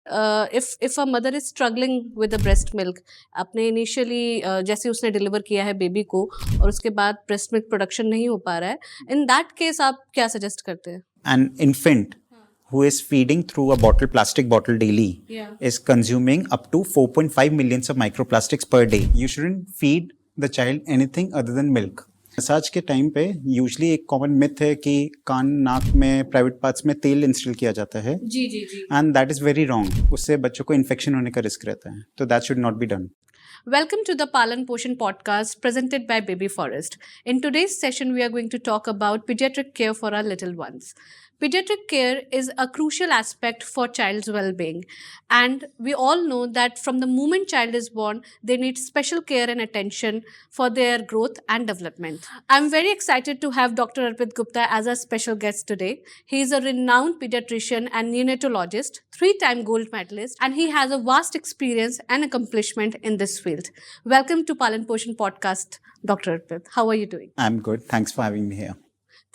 if a mother is struggling with the breast milk, आपने initially जैसे उसने deliver किया है baby को और उसके बाद breast milk production नहीं हो पा रहा है, in that case आप क्या suggest करते हैं? An infant who is feeding through a plastic bottle daily is consuming up to 4.5 millions of microplastics per day. You shouldn't feed the child anything other than milk. Massage के time पे usually एक common myth है कि कान नाक में private parts में तेल instil किया जाता है जी and that is very wrong. उससे बच्चों को इन्फेक्शन होने का रिस्क रहता है, तो that should not be done. Welcome to the Palan Poshan podcast presented by Baby Forest. In today's session, we are going to talk about pediatric care for our little ones. Pediatric care is a crucial aspect for child's well-being, and we all know that from the moment child is born, they need special care and attention for their growth and development. I'm very excited to have Dr. Arpit Gupta as our special guest today. He is a renowned pediatrician and neonatologist, 3-time gold medalist, and he has a vast experience and accomplishment in this field. Welcome to Palan Poshan podcast, Dr. Arpit. How are you doing? I'm good. Thanks for having me here.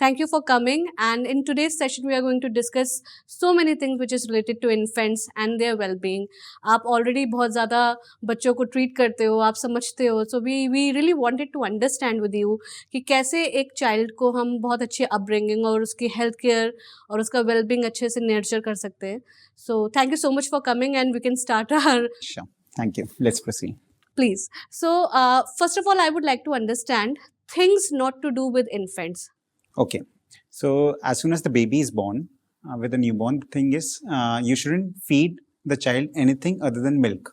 Thank you for coming, and in today's session we are going to discuss so many things which is related to infants and their well-being. आप already बहुत ज़्यादा बच्चों को treat करते हो, आप समझते हो, so we really wanted to understand with you कि कैसे एक child को हम बहुत अच्छी upbringing और उसकी health care और उसका well-being अच्छे से nurture कर सकते हैं. So thank you so much for coming, and we can start our... Sure. Thank you. Let's proceed. Please. So first of all, I would like to understand things not to do with infants. Okay, so as soon as the baby is born, with a newborn, the thing is you shouldn't feed the child anything other than milk.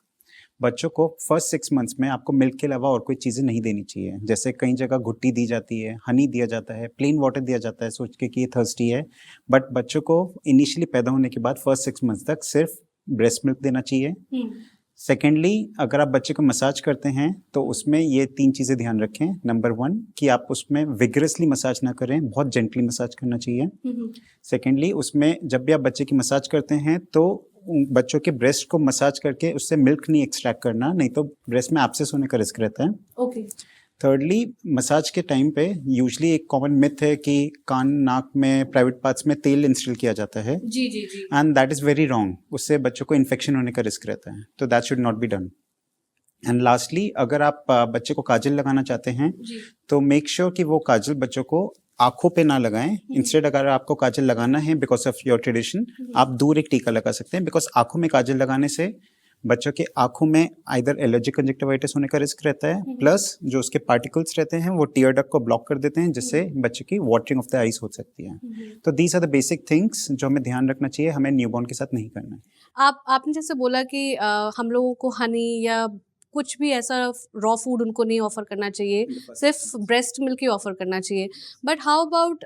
बच्चों को first 6 months में आपको milk के अलावा और कोई चीज़ें नहीं देनी चाहिए. जैसे कई जगह घुट्टी दी जाती है, हनी दिया जाता है, प्लेन वाटर दिया जाता है सोच के कि ये थर्स्टी है, बट बच्चों को इनिशियली पैदा होने के बाद फर्स्ट 6 months तक सिर्फ ब्रेस्ट मिल्क देना चाहिए. सेकेंडली, अगर आप बच्चे को मसाज करते हैं तो उसमें ये 3 चीज़ें ध्यान रखें. नंबर 1 कि आप उसमें विगरसली मसाज ना करें, बहुत जेंटली मसाज करना चाहिए. सेकेंडली, उसमें जब भी आप बच्चे की मसाज करते हैं तो बच्चों के ब्रेस्ट को मसाज करके उससे मिल्क नहीं एक्सट्रैक्ट करना, नहीं तो ब्रेस्ट में एब्सेस होने का रिस्क रहता है. ओके. थर्डली, मसाज के टाइम पे यूजली एक कॉमन मिथ है कि कान नाक में प्राइवेट पार्ट्स में तेल इंस्टिल किया जाता है जी and that is very wrong. उससे बच्चों को इन्फेक्शन होने का रिस्क रहता है, तो that should not be done. And lastly, अगर आप बच्चे को काजल लगाना चाहते हैं तो मेक श्योर कि वो काजल बच्चों को आंखों पे ना लगाएं. इंस्टेड अगर आपको काजल लगाना है बिकॉज ऑफ योर ट्रेडिशन, आप दूर एक टीका लगा सकते हैं, बिकॉज आंखों में काजल लगाने से बच्चों के आंखों में आइदर एलर्जिक कंजक्टिवाइटिस होने का रिस्क रहता है, प्लस जो उसके पार्टिकल्स रहते हैं वो टीयर डक्ट को ब्लॉक कर देते हैं, जिससे बच्चे की वाटरिंग ऑफ द आईज हो सकती है. तो these are the basic things जो हमें ध्यान रखना चाहिए, हमें न्यूबॉर्न के साथ नहीं करना है. आपने जैसे बोला कि हम लोगों को हनी या कुछ भी ऐसा रॉ फूड उनको नहीं ऑफर करना चाहिए, सिर्फ ब्रेस्ट मिल्क ही ऑफर करना चाहिए. But how about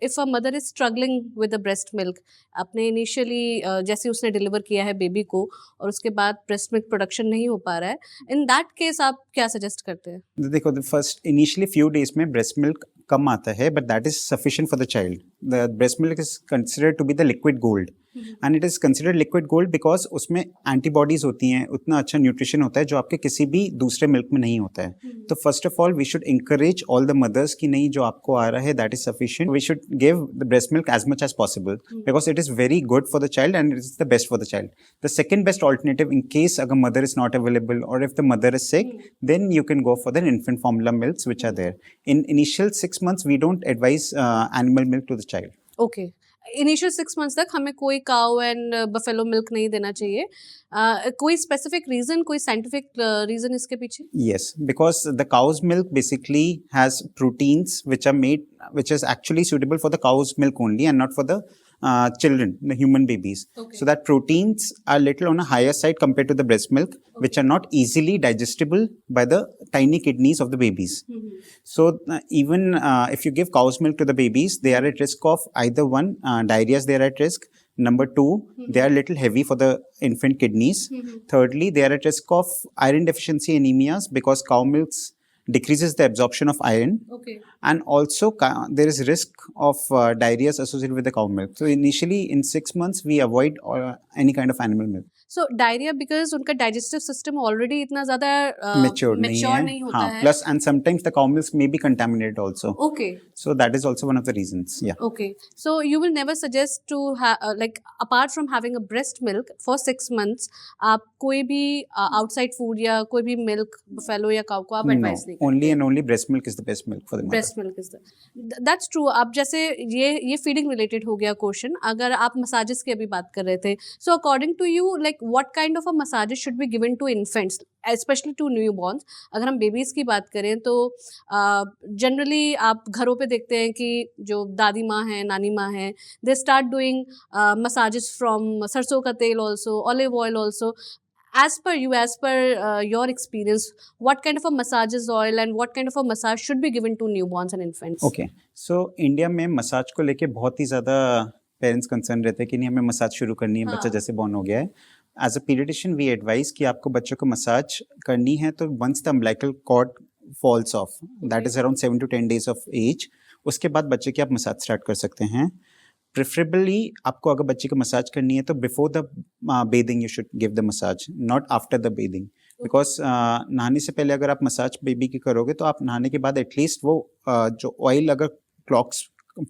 if a mother is struggling with the breast milk, आपने इनिशियली जैसे उसने डिलीवर किया है बेबी को और उसके बाद ब्रेस्ट मिल्क प्रोडक्शन नहीं हो पा रहा है, इन दैट केस आप क्या सजेस्ट करते हैं? देखो, फर्स्ट इनिशियली फ्यू डेज में ब्रेस्ट मिल्क कम आता है, but that is sufficient for the child. The breast milk is considered to be the liquid gold, and it is considered liquid gold because उसमें antibodies होती हैं, उतना अच्छा nutrition होता है जो आपके किसी भी दूसरे मिल्क में नहीं होता है. तो first of all we should encourage all the mothers कि नहीं, जो आपको आ रहा है that is sufficient. We should give the breast milk as much as possible because it is very good for the child and it is the best for the child. The second best alternative, in case अगर mother is not available और if the mother is sick, then you can go for the infant formula milks which are there. In initial 6 months we don't advise animal milk to the child. Okay. Initial 6 months तक हमें कोई cow and buffalo milk नहीं देना चाहिए. कोई specific reason, कोई scientific reason इसके पीछे? Yes, because the cow's milk basically has proteins which are made, which is actually suitable for the cow's milk only and not for the children, the human babies. Okay. So that proteins are little on a higher side compared to the breast milk, which are not easily digestible by the tiny kidneys of the babies. So even if you give cow's milk to the babies, they are at risk of either one, diarrhea, they are at risk. Number 2, they are little heavy for the infant kidneys. Thirdly, they are at risk of iron deficiency anemias because cow milks decreases the absorption of iron. Okay. and also there is risk of diarrhea associated with the cow milk. So initially in 6 months we avoid any kind of animal milk. So diarrhoea because उनका digestive system already इतना ज्यादा Matured नहीं mature है, नहीं होता हाँ, है. plus and sometimes the cow milk may be contaminated also. Okay. So that is also one of the reasons. Yeah. Okay. So you will never suggest to like apart from having a breast milk for 6 months, आप कोई भी outside food या कोई भी milk buffalo या cow को आप No, advise नहीं only करते. and only breast milk is the best milk for the mother. Breast milk is that's true. अब जैसे ये फीडिंग रिलेटेड हो गया क्वेश्चन. अगर आप मसाजेस की अभी बात कर रहे थे, so according to you like what kind of a massages should be given to infants specially to newborns. अगर हम बेबीज की बात करें तो जनरली आप घरों पे देखते हैं कि जो दादी माँ हैं, नानी माँ हैं, they start doing massages from सरसों का तेल also, olive oil also. As per you, as per your experience, what kind of a massages oil and what kind of a massage should be given to newborns and infants? Okay. So India में massage को लेके बहुत ही ज़्यादा parents concern रहते हैं कि नहीं हमें मसाज शुरू करनी है, बच्चा जैसे बॉर्न हो गया है. As a paediatrician we advice कि आपको बच्चों को मसाज करनी है तो once the umbilical cord falls off, that is around 7 to 10 days of age, उसके बाद बच्चे की आप मसाज स्टार्ट कर सकते हैं. प्रेफरेबली आपको अगर बच्चे को मसाज करनी है तो before the bathing you should give the massage, not after the bathing. Because नहाने से पहले अगर आप मसाज बेबी की करोगे तो आप नहाने के बाद एटलीस्ट वो जो ऑयल अगर क्लॉक्स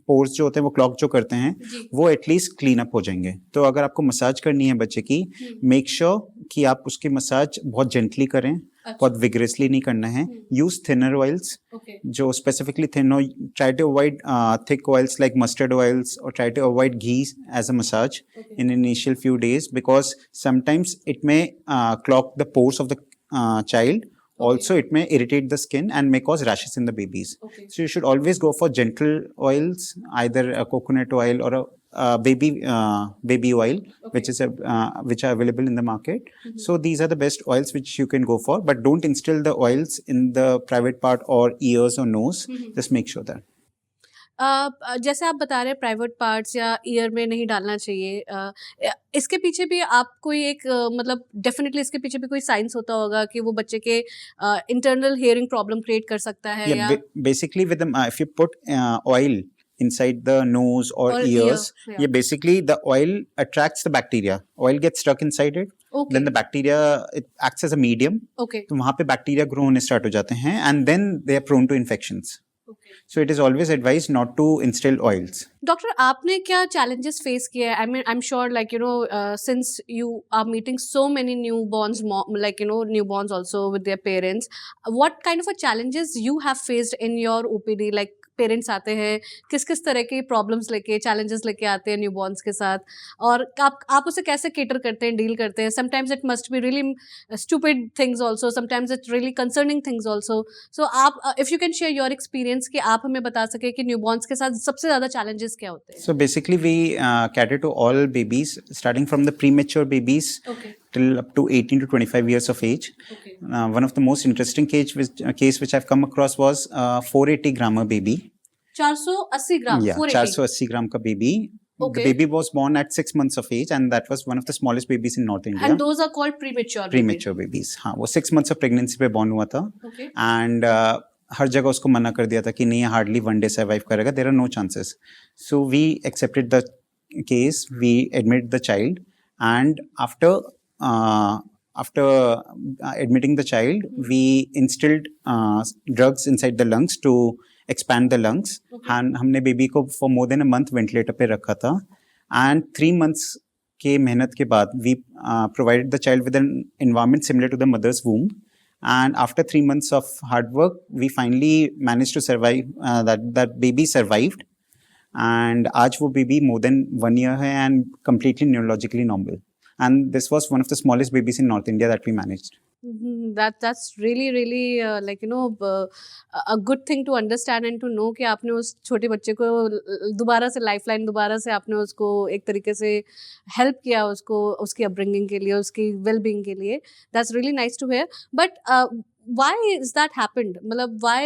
पोर्स जो होते हैं वो क्लॉक जो करते हैं वो एटलीस्ट क्लीन अप हो जाएंगे. तो अगर आपको मसाज करनी है बच्चे की, मेक श्योर कि आप उसकी मसाज बहुत जेंटली करें, बहुत विग्रेसली नहीं करना है. यूज थिनर ऑयल्स, जो specifically thin, try to avoid thick oils like mustard oils, और try to avoid ghee as a massage in initial few days because sometimes it may clog the pores of the child. Also, it may irritate the skin and may cause rashes in the babies. So you should always go for gentle oils, either a coconut oil or a baby oil, which are available in the market. So these are the best oils which you can go for, but don't instill the oils in the private part or ears or nose. Just make sure that. जैसे आप बता रहे हैं private parts या year में नहीं डालना चाहिए, इसके पीछे भी आप कोई एक मतलब डेफिनेटली इसके पीछे भी कोई साइंस होता होगा कि वो बच्चे के इंटरनल हियरिंग प्रॉब्लम क्रिएट कर सकता है. Yeah, basically with them, if you put oil inside the nose or ears, yeah, basically the oil attracts the bacteria. Oil gets stuck inside it. Okay. Then the bacteria, it acts as a medium. Okay. तो वहाँ पे bacteria grow होने start हो जाते हैं and then they are prone to infections. Okay. So it is always advised not to instill oils. Doctor आपने क्या challenges face किए हैं? I mean, I'm sure like since you are meeting so many newborns, like newborns also with their parents, what kind of a challenges you have faced in your OPD? Like parents आते हैं किस किस तरह की problems लेके, challenges लेके आते हैं न्यूबॉर्न्स के साथ, और आप उसे कैसे केटर करते हैं, डील करते हैं? Sometimes it must be really stupid things also, sometimes it really concerning things also. So आप if you can share your experience कि आप हमें बता सके कि न्यूबॉर्न्स के साथ सबसे ज़्यादा चैलेंजेस क्या होते हैं. So basically we cater to all babies starting from the premature babies till up to 18 to 25 years of age. Okay. One of the most interesting case which I've come across was 480 grammer baby. 480 gram. Yeah, 480 gram का baby. Okay. The baby was born at 6 months of age and that was one of the smallest babies in North India. And those are called premature babies. Premature babies. हाँ, वो 6 months of pregnancy पे born हुआ था. Okay. And हर जगह उसको मना कर दिया था कि नहीं, hardly 1 day survive करेगा. There are no chances. So we accepted the case. We admitted the child, and after admitting the child, we instilled drugs inside the lungs to expand the lungs. And हमने baby को for more than a month ventilator पे रखा था. And 3 months के मेहनत के बाद we provided the child with an environment similar to the mother's womb. And after 3 months of hard work, we finally managed to survive. That baby survived. And आज वो baby more than 1 year है and completely neurologically normal. And this was one of the smallest babies in North India that we managed. That's really like a good thing to understand and to know कि आपने उस छोटे बच्चे को दोबारा से lifeline, दोबारा से आपने उसको एक तरीके से हेल्प किया, उसको उसकी अपब्रिंगिंग के लिए, उसकी वेलबींग के लिए. That's really nice to hear. But why is that happened? मतलब why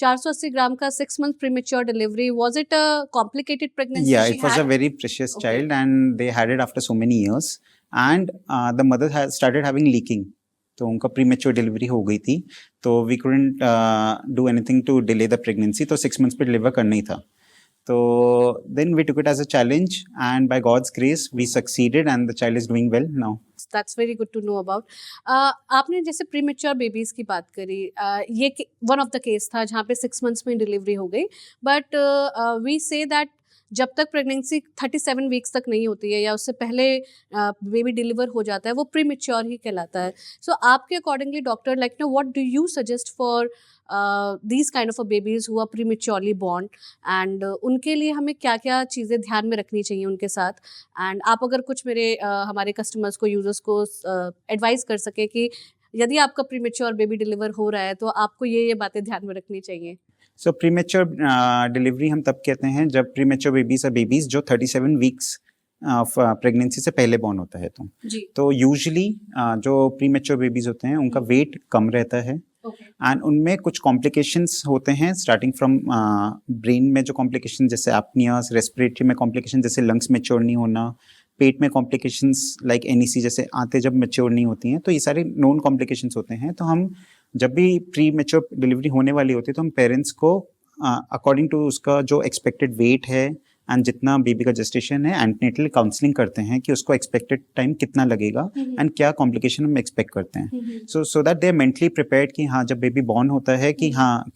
480 ग्राम का 6 month premature delivery? Was it a complicated pregnancy? Yeah, it was a very precious child and they had it after so many years. And the mother started having leaking. तो उनका premature delivery हो गई थी, तो we couldn't do anything to delay the pregnancy, तो 6 months पे deliver करना ही था. तो then we took it as a challenge, and by God's grace we succeeded and the child is doing well now. That's very good to know about. आपने जैसे premature babies की बात करी, ये वन ऑफ द केस था जहाँ पे 6 months में डिलीवरी हो गई, बट वी से दैट जब तक प्रेगनेंसी 37 वीक्स तक नहीं होती है या उससे पहले बेबी डिलीवर हो जाता है वो प्रीमेच्योर ही कहलाता है. सो आपके accordingly doctor like know what do you suggest for these kind of a babies who are prematurely born, and उनके लिए हमें क्या क्या चीज़ें ध्यान में रखनी चाहिए उनके साथ, एंड आप अगर कुछ हमारे कस्टमर्स को, यूजर्स को एडवाइस कर सके कि यदि आपका प्रीमेच्योर बेबी डिलीवर हो रहा है तो आपको ये बातें ध्यान में रखनी चाहिए. सो प्रीमेच्योर डिलीवरी हम तब कहते हैं जब प्रीमेच्योर बेबीज जो 37 वीक्स ऑफ प्रेगनेंसी से पहले बॉर्न होता है. तो यूजुअली जो प्रीमेच्योर बेबीज होते हैं उनका वेट कम रहता है, एंड उनमें कुछ कॉम्प्लिकेशंस होते हैं स्टार्टिंग फ्रॉम ब्रेन में जो कॉम्प्लिकेशन जैसे एपनियास, रेस्पिरेटरी में कॉम्प्लिकेशन जैसे लंग्स मैच्योर नहीं होना, पेट में कॉम्प्लिकेशंस लाइक एनईसी जैसे आते जब मैच्योर नहीं होती हैं, तो ये सारे नोन कॉम्प्लिकेशंस होते हैं. तो हम जब भी प्री मैच्योर डिलीवरी होने वाली होती है तो हम पेरेंट्स को अकॉर्डिंग टू उसका जो एक्सपेक्टेड वेट है एंड जितना बेबी का जेस्टेशन है एंटीनेटल काउंसलिंग करते हैं कि उसको एक्सपेक्टेड टाइम कितना लगेगा एंड क्या कॉम्प्लिकेशन हम एक्सपेक्ट करते हैं. So that they are mentally prepared कि हाँ जब बेबी बॉर्न होता है कि हाँ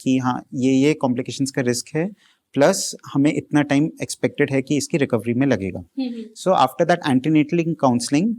ये कॉम्प्लिकेशंस का रिस्क है, प्लस हमें इतना टाइम एक्सपेक्टेड है कि इसकी रिकवरी में लगेगा. So after that antenatal counselling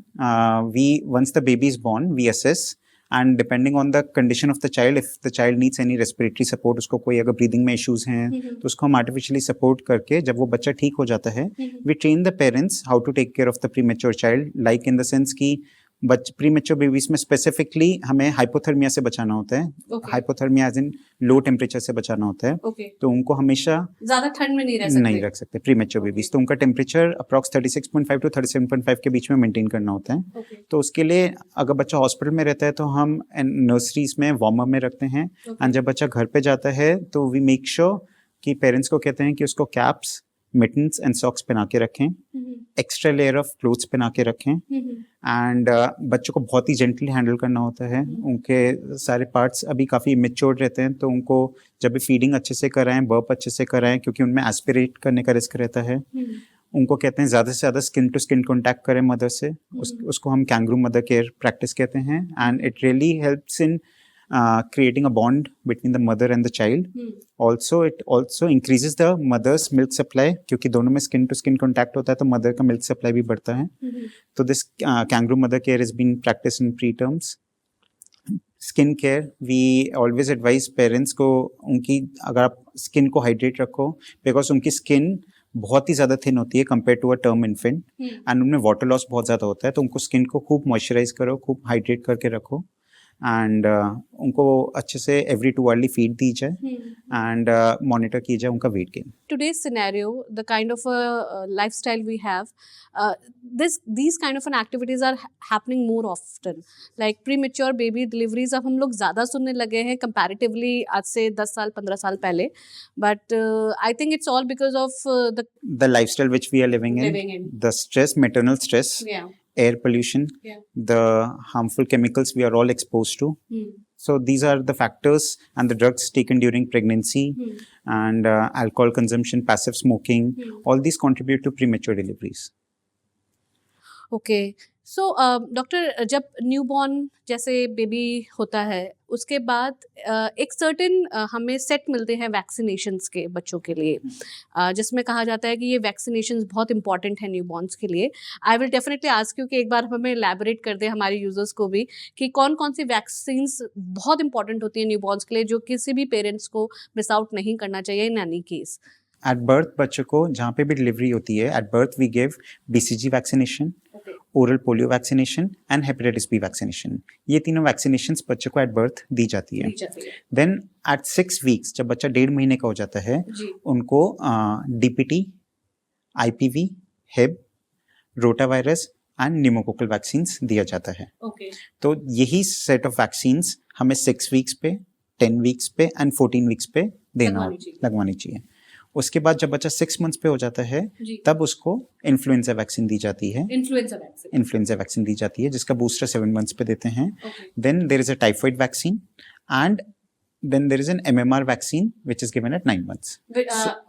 we once the baby is born we assess, and depending on the condition of the child, if the child needs any respiratory support, उसको कोई अगर breathing में issues हैं तो उसको हम artificially support करके जब वो बच्चा ठीक हो जाता है, we train the parents how to take care of the premature child, like in the sense कि प्रीमेच्योर बेबीज में स्पेसिफिकली हमें हाइपोथर्मिया से बचाना होता है. Hypothermia as in low temperature से बचाना होता है. तो उनको हमेशा ज्यादा ठंड में नहीं रख सकते प्रीमेच्योर बेबीज. तो उनका टेम्परेचर अप्रॉक्स 36.5 टू 37.5 के बीच में मेंटेन करना होता है. तो उसके लिए अगर बच्चा हॉस्पिटल में रहता है तो हम नर्सरीज में वार्मर में रखते हैं, एंड जब बच्चा घर पे जाता है तो वी मेक श्योर कि पेरेंट्स को कहते हैं कि उसको कैप्स, मिटन्स एंड सॉक्स पहना के रखें, एक्स्ट्रा लेयर ऑफ क्लोथ्स पहना के रखें, एंड बच्चों को बहुत ही जेंटली हैंडल करना होता है. उनके सारे पार्ट्स अभी काफ़ी इमेच्योर रहते हैं, तो उनको जब भी फीडिंग अच्छे से कराएं, बर्प अच्छे से कराएं, क्योंकि उनमें एस्पिरेट करने का रिस्क रहता है. उनको कहते हैं ज़्यादा से ज़्यादा स्किन टू स्किन कॉन्टैक्ट करें मदर से. उसको हम कैंगरू मदर केयर प्रैक्टिस कहते हैं, and it really helps in creating a bond between the mother and the child. Also, it also increases the mother's milk supply, क्योंकि दोनों में skin to skin contact होता है तो mother का milk supply भी बढ़ता है. तो this kangaroo mother care has been practiced in preterms. Skin care, we always advise parents को उनकी अगर आप skin को hydrate रखो, because उनकी skin बहुत ही ज़्यादा थिन होती है compare to a term infant, and उनमें वाटर लॉस बहुत ज़्यादा होता है. तो उनको स्किन को खूब मॉइस्चराइज करो, खूब हाइड्रेट करके रखो, एंड उनको अच्छे से एवरी 2 आवर्ली फीड दी जाए, एंड मॉनिटर की जाए उनका weight gain. Today's scenario, the kind of a lifestyle we have, these kind of an activities are happening more often. Like premature baby deliveries अब हम लोग ज़्यादा सुनने लगे हैं comparatively आज से 10 साल 15 साल पहले, but I think it's all because of the lifestyle which we are living in, the stress, maternal stress, air pollution, the harmful chemicals we are all exposed to. So these are the factors, and the drugs taken during pregnancy, and alcohol consumption, passive smoking, all these contribute to premature deliveries. Okay. So doctor, जब newborn जैसे baby होता है उसके बाद एक certain हमें set मिलते हैं वैक्सीनेशंस के बच्चों के लिए, जिसमें कहा जाता है कि ये वैक्सीनेशंस बहुत इंपॉर्टेंट है न्यूबॉर्न्स के लिए. I will definitely ask you कि एक बार हमें एलैबोरेट कर दे हमारे यूजर्स को भी कि कौन कौन सी वैक्सीन्स बहुत इंपॉर्टेंट होती है न्यूबॉर्न्स के लिए, जो किसी भी पेरेंट्स को मिस आउट नहीं करना चाहिए in any case. At birth बच्चों को जहाँ पे भी डिलीवरी होती है, at birth we give BCG vaccination, oral polio vaccination and hepatitis B vaccination. ये तीनों वैक्सीनेशंस बच्चों को एट बर्थ दी जाती है. देन एट 6 वीक्स जब बच्चा 1.5 महीने का हो जाता है, उनको DPT, IPV, हेब, रोटावायरस एंड न्यूमोकोकल वैक्सीन्स दिया जाता है. तो यही सेट ऑफ वैक्सीन्स हमें 6 वीक्स पे, 10 वीक्स पे एंड 14 वीक्स पे लगवानी चाहिए. उसके बाद जब बच्चा 6 मंथ्स पे हो जाता है जी तब उसको इन्फ्लुएंजा वैक्सीन दी जाती है। इन्फ्लुएंजा वैक्सीन दी जाती है जिसका बूस्टर 7 मंथ्स पे देते हैं। Okay Then there is a typhoid vaccine, and then there is an MMR vaccine which is given at 9 months.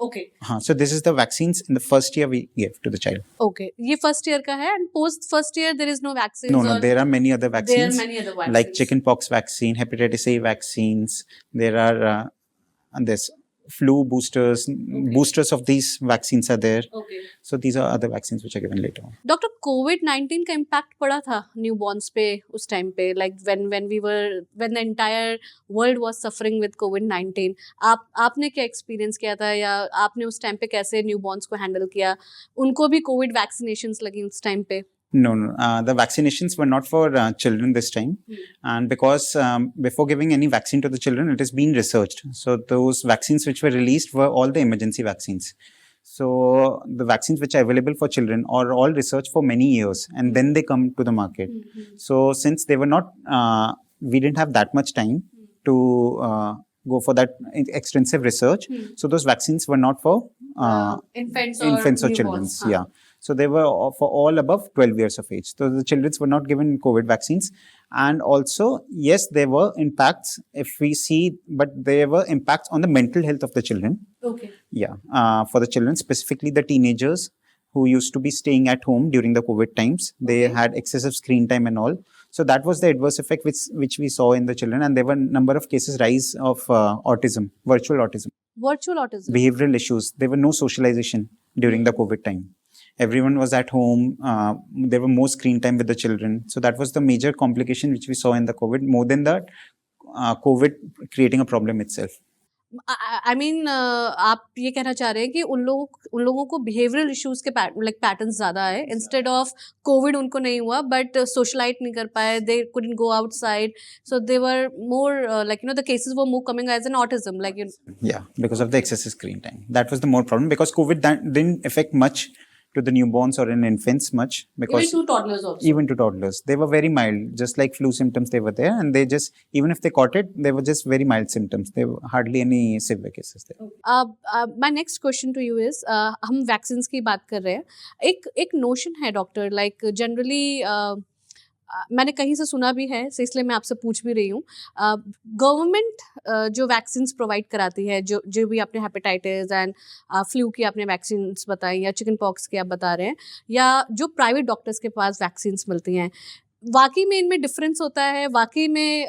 Okay So this is the vaccines in the first year we give to the child. Okay ये first year का है and post first year there is no vaccine No, there are many other there are vaccines many other vaccines like chickenpox vaccine, hepatitis A vaccines. There are and there's flu boosters. Boosters of these vaccines are there. Okay So these are other vaccines which are given later on. Doctor कोविड-19 का impact पड़ा था newborns पे उस time पे like when the entire world was suffering with कोविड-19 आपने क्या एक्सपीरियंस किया था या आपने उस टाइम पे कैसे न्यूबॉर्न्स को हैंडल किया उनको भी कोविड वैक्सीनेशंस लगी उस टाइम पे No. The vaccinations were not for children this time, and because before giving any vaccine to the children, it has been researched. So those vaccines which were released were all the emergency vaccines. So the vaccines which are available for children are all researched for many years, and then they come to the market. So since they were not, we didn't have that much time to go for that extensive research. So those vaccines were not for infants or infants or children. Yeah. So they were for all above 12 years of age. So the children were not given COVID vaccines. And also, yes, there were impacts if we see, but there were impacts on the mental health of the children. Okay. Yeah. For the children, specifically the teenagers who used to be staying at home during the COVID times, they had excessive screen time and all. So that was the adverse effect which we saw in the children. And there were a number of cases rise of autism, virtual autism, behavioral issues. There were no socialization during the COVID time. Everyone was at home. There were more screen time with the children. So that was the major complication which we saw in the COVID, more than the COVID creating a problem itself. I mean, आप ये कहना चाह रहे हैं कि उन लोगों को बिहेवियरल इश्यूज के पैटर्न्स ज्यादा है इंस्टेड ऑफ कोविड उनको नहीं हुआ बट सोशलाइट नहीं कर पाए they couldn't go outside so they were more like the cases were more coming as an autism like Yeah, because of the excessive screen time. That was the more problem because COVID didn't affect much to the newborns or in infants much because even to toddlers also even to toddlers they were very mild, just like flu symptoms they were there, and they just even if they caught it they were just very mild symptoms. There were hardly any severe cases there. my next question to you is हम vaccines की बात कर रहे हैं एक notion है doctor like generally मैंने कहीं से सुना भी है so इसलिए मैं आपसे पूछ भी रही हूँ गवर्नमेंट जो वैक्सीन्स प्रोवाइड कराती है जो भी आपने हेपेटाइटिस एंड फ्लू की आपने वैक्सीन्स बताई या चिकन पॉक्स की आप बता रहे हैं या जो प्राइवेट डॉक्टर्स के पास वैक्सीन्स मिलती हैं वाकई में इनमें डिफरेंस होता है वाकई में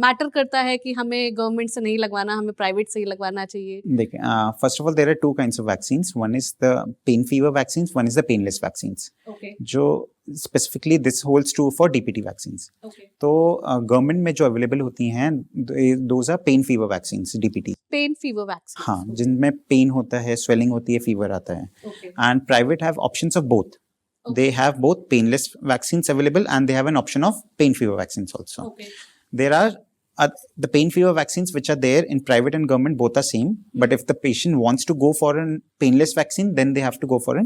मैटर करता है कि हमें गवर्नमेंट से नहीं लगवाना हमें प्राइवेट से ही लगवाना चाहिए देखिए first of all there are two kinds of vaccines one is the pain fever vaccines one is the painless vaccines okay जो specifically this holds true for DPT vaccines okay तो गवर्नमेंट में जो available होती हैं those are pain fever vaccines DPT pain fever vaccine हाँ जिनमें pen होता है स्वेलिंग होती है फीवर आता है okay and private have options of both. They have both painless vaccines available and they have an option of pain fever vaccines also. Okay There are the pain fever vaccines which are there in private and government, both are same. But if the patient wants to go for a painless vaccine, then they have to go for a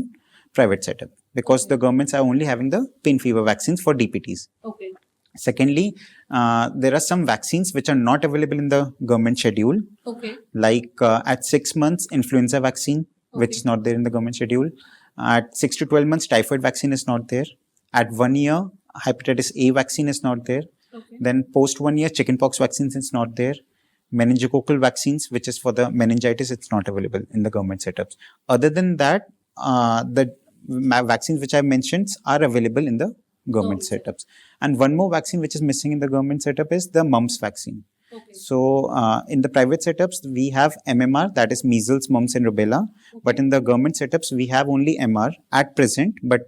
private setup because the governments are only having the pain fever vaccines for DPTs. Okay Secondly, there are some vaccines which are not available in the government schedule, okay like at 6 months, influenza vaccine, which is not there in the government schedule. At 6 to 12 months, typhoid vaccine is not there. At 1 year, hepatitis A vaccine is not there. Okay Then post 1 year, chickenpox vaccines is not there. Meningococcal vaccines, which is for the meningitis, it's not available in the government setups. Other than that, the vaccines which I mentioned are available in the government setups. And one more vaccine which is missing in the government setup is the mumps vaccine. Okay So in the private setups, we have MMR, that is measles, mumps, and rubella. But in the government setups, we have only MR at present, but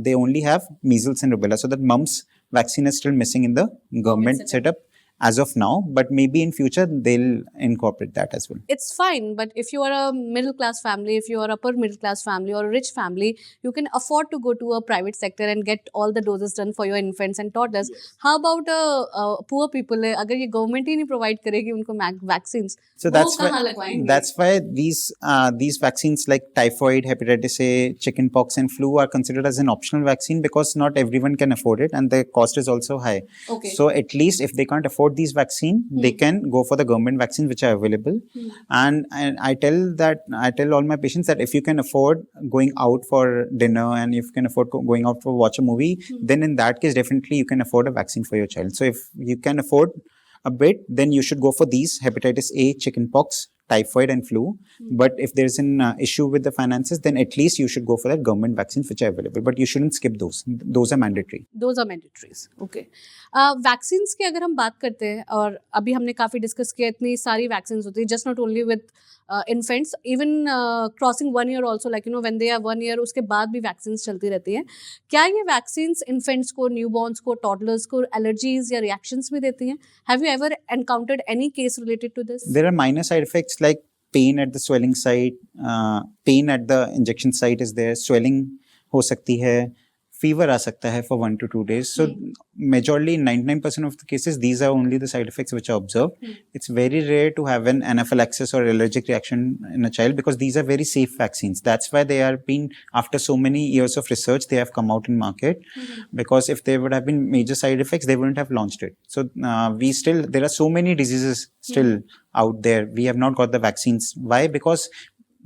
they only have measles and rubella. So that mumps vaccine is still missing in the government setup as of now, but maybe in future they'll incorporate that as well. it's fine but if you are a middle class family if you are upper middle class family or a rich family you can afford to go to a private sector and get all the doses done for your infants and toddlers how about poor people अगर ये government ही नहीं provide करेगी उनको vaccines So that's why these vaccines like typhoid, hepatitis A, chickenpox, and flu are considered as an optional vaccine because not everyone can afford it, and the cost is also high. Okay. So at least if they can't afford afford these vaccine, they can go for the government vaccines which are available. And I tell all my patients that if you can afford going out for dinner and if you can afford going out for watch a movie, then in that case definitely you can afford a vaccine for your child. So if you can afford a bit, then you should go for these: hepatitis A, chickenpox, typhoid and flu. But if there's an issue with the finances, then at least you should go for that government vaccines which are available. But you shouldn't skip those. Those are mandatory. Those are mandatories. Okay. Vaccines की अगर हम बात करते हैं, और अभी हमने काफ़ी डिस्कस किया, इतनी सारी वैक्सीन्स होती है, just not only with infants, even crossing 1 year also, like when they are 1 year, उसके बाद भी वैक्सीन्स चलती रहती हैं. क्या ये वैक्सीन्स इन्फेंट्स को, न्यूबॉर्न्स को, टॉडलर्स को एलर्जीज या रिएक्शंस भी देती हैं? Have you ever encountered any case related to this? There are minor side effects like pain at the swelling site, pain at the injection site is there, swelling हो सकती है, fever आ सकता है for 1 to 2 days. So majorly in 99% of the cases, these are only the side effects which are observed. It's very rare to have an anaphylaxis or allergic reaction in a child because these are very safe vaccines. That's why they are being, after so many years of research, they have come out in market. Because if there would have been major side effects, they wouldn't have launched it. So there are so many diseases still out there. We have not got the vaccines. Why? Because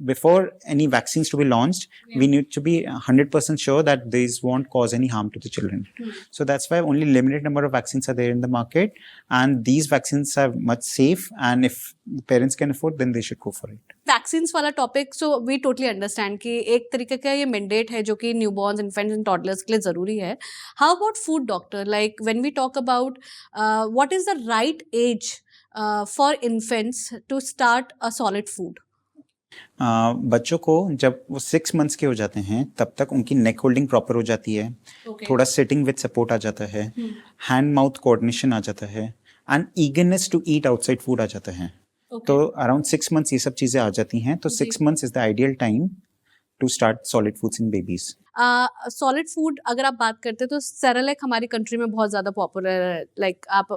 before any vaccines to be launched, we need to be 100% sure that these won't cause any harm to the children. So that's why only limited number of vaccines are there in the market, and these vaccines are much safe, and if parents can afford, then they should go for it. Vaccines वाला topic, so we totally understand कि एक तरीके का ये mandate है जो कि newborn's, infants and toddlers के लिए ज़रूरी है. How about food doctor? Like when we talk about what is the right age for infants to start a solid food? बच्चों को जब वो 6 months के हो जाते हैं तब तक उनकी नेक होल्डिंग प्रॉपर हो जाती है, थोड़ा सिटिंग विद सपोर्ट आ जाता है, हैंड माउथ कोऑर्डिनेशन आ जाता है, and eagerness to eat outside food आ जाता है. तो अराउंड 6 months ये सब चीज़ें आ जाती हैं. तो 6 months is the ideal time to start solid foods in babies. Solid food अगर आप बात करते हैं तो सेरेलैक हमारी कंट्री में बहुत ज़्यादा पॉपुलर है. लाइक आप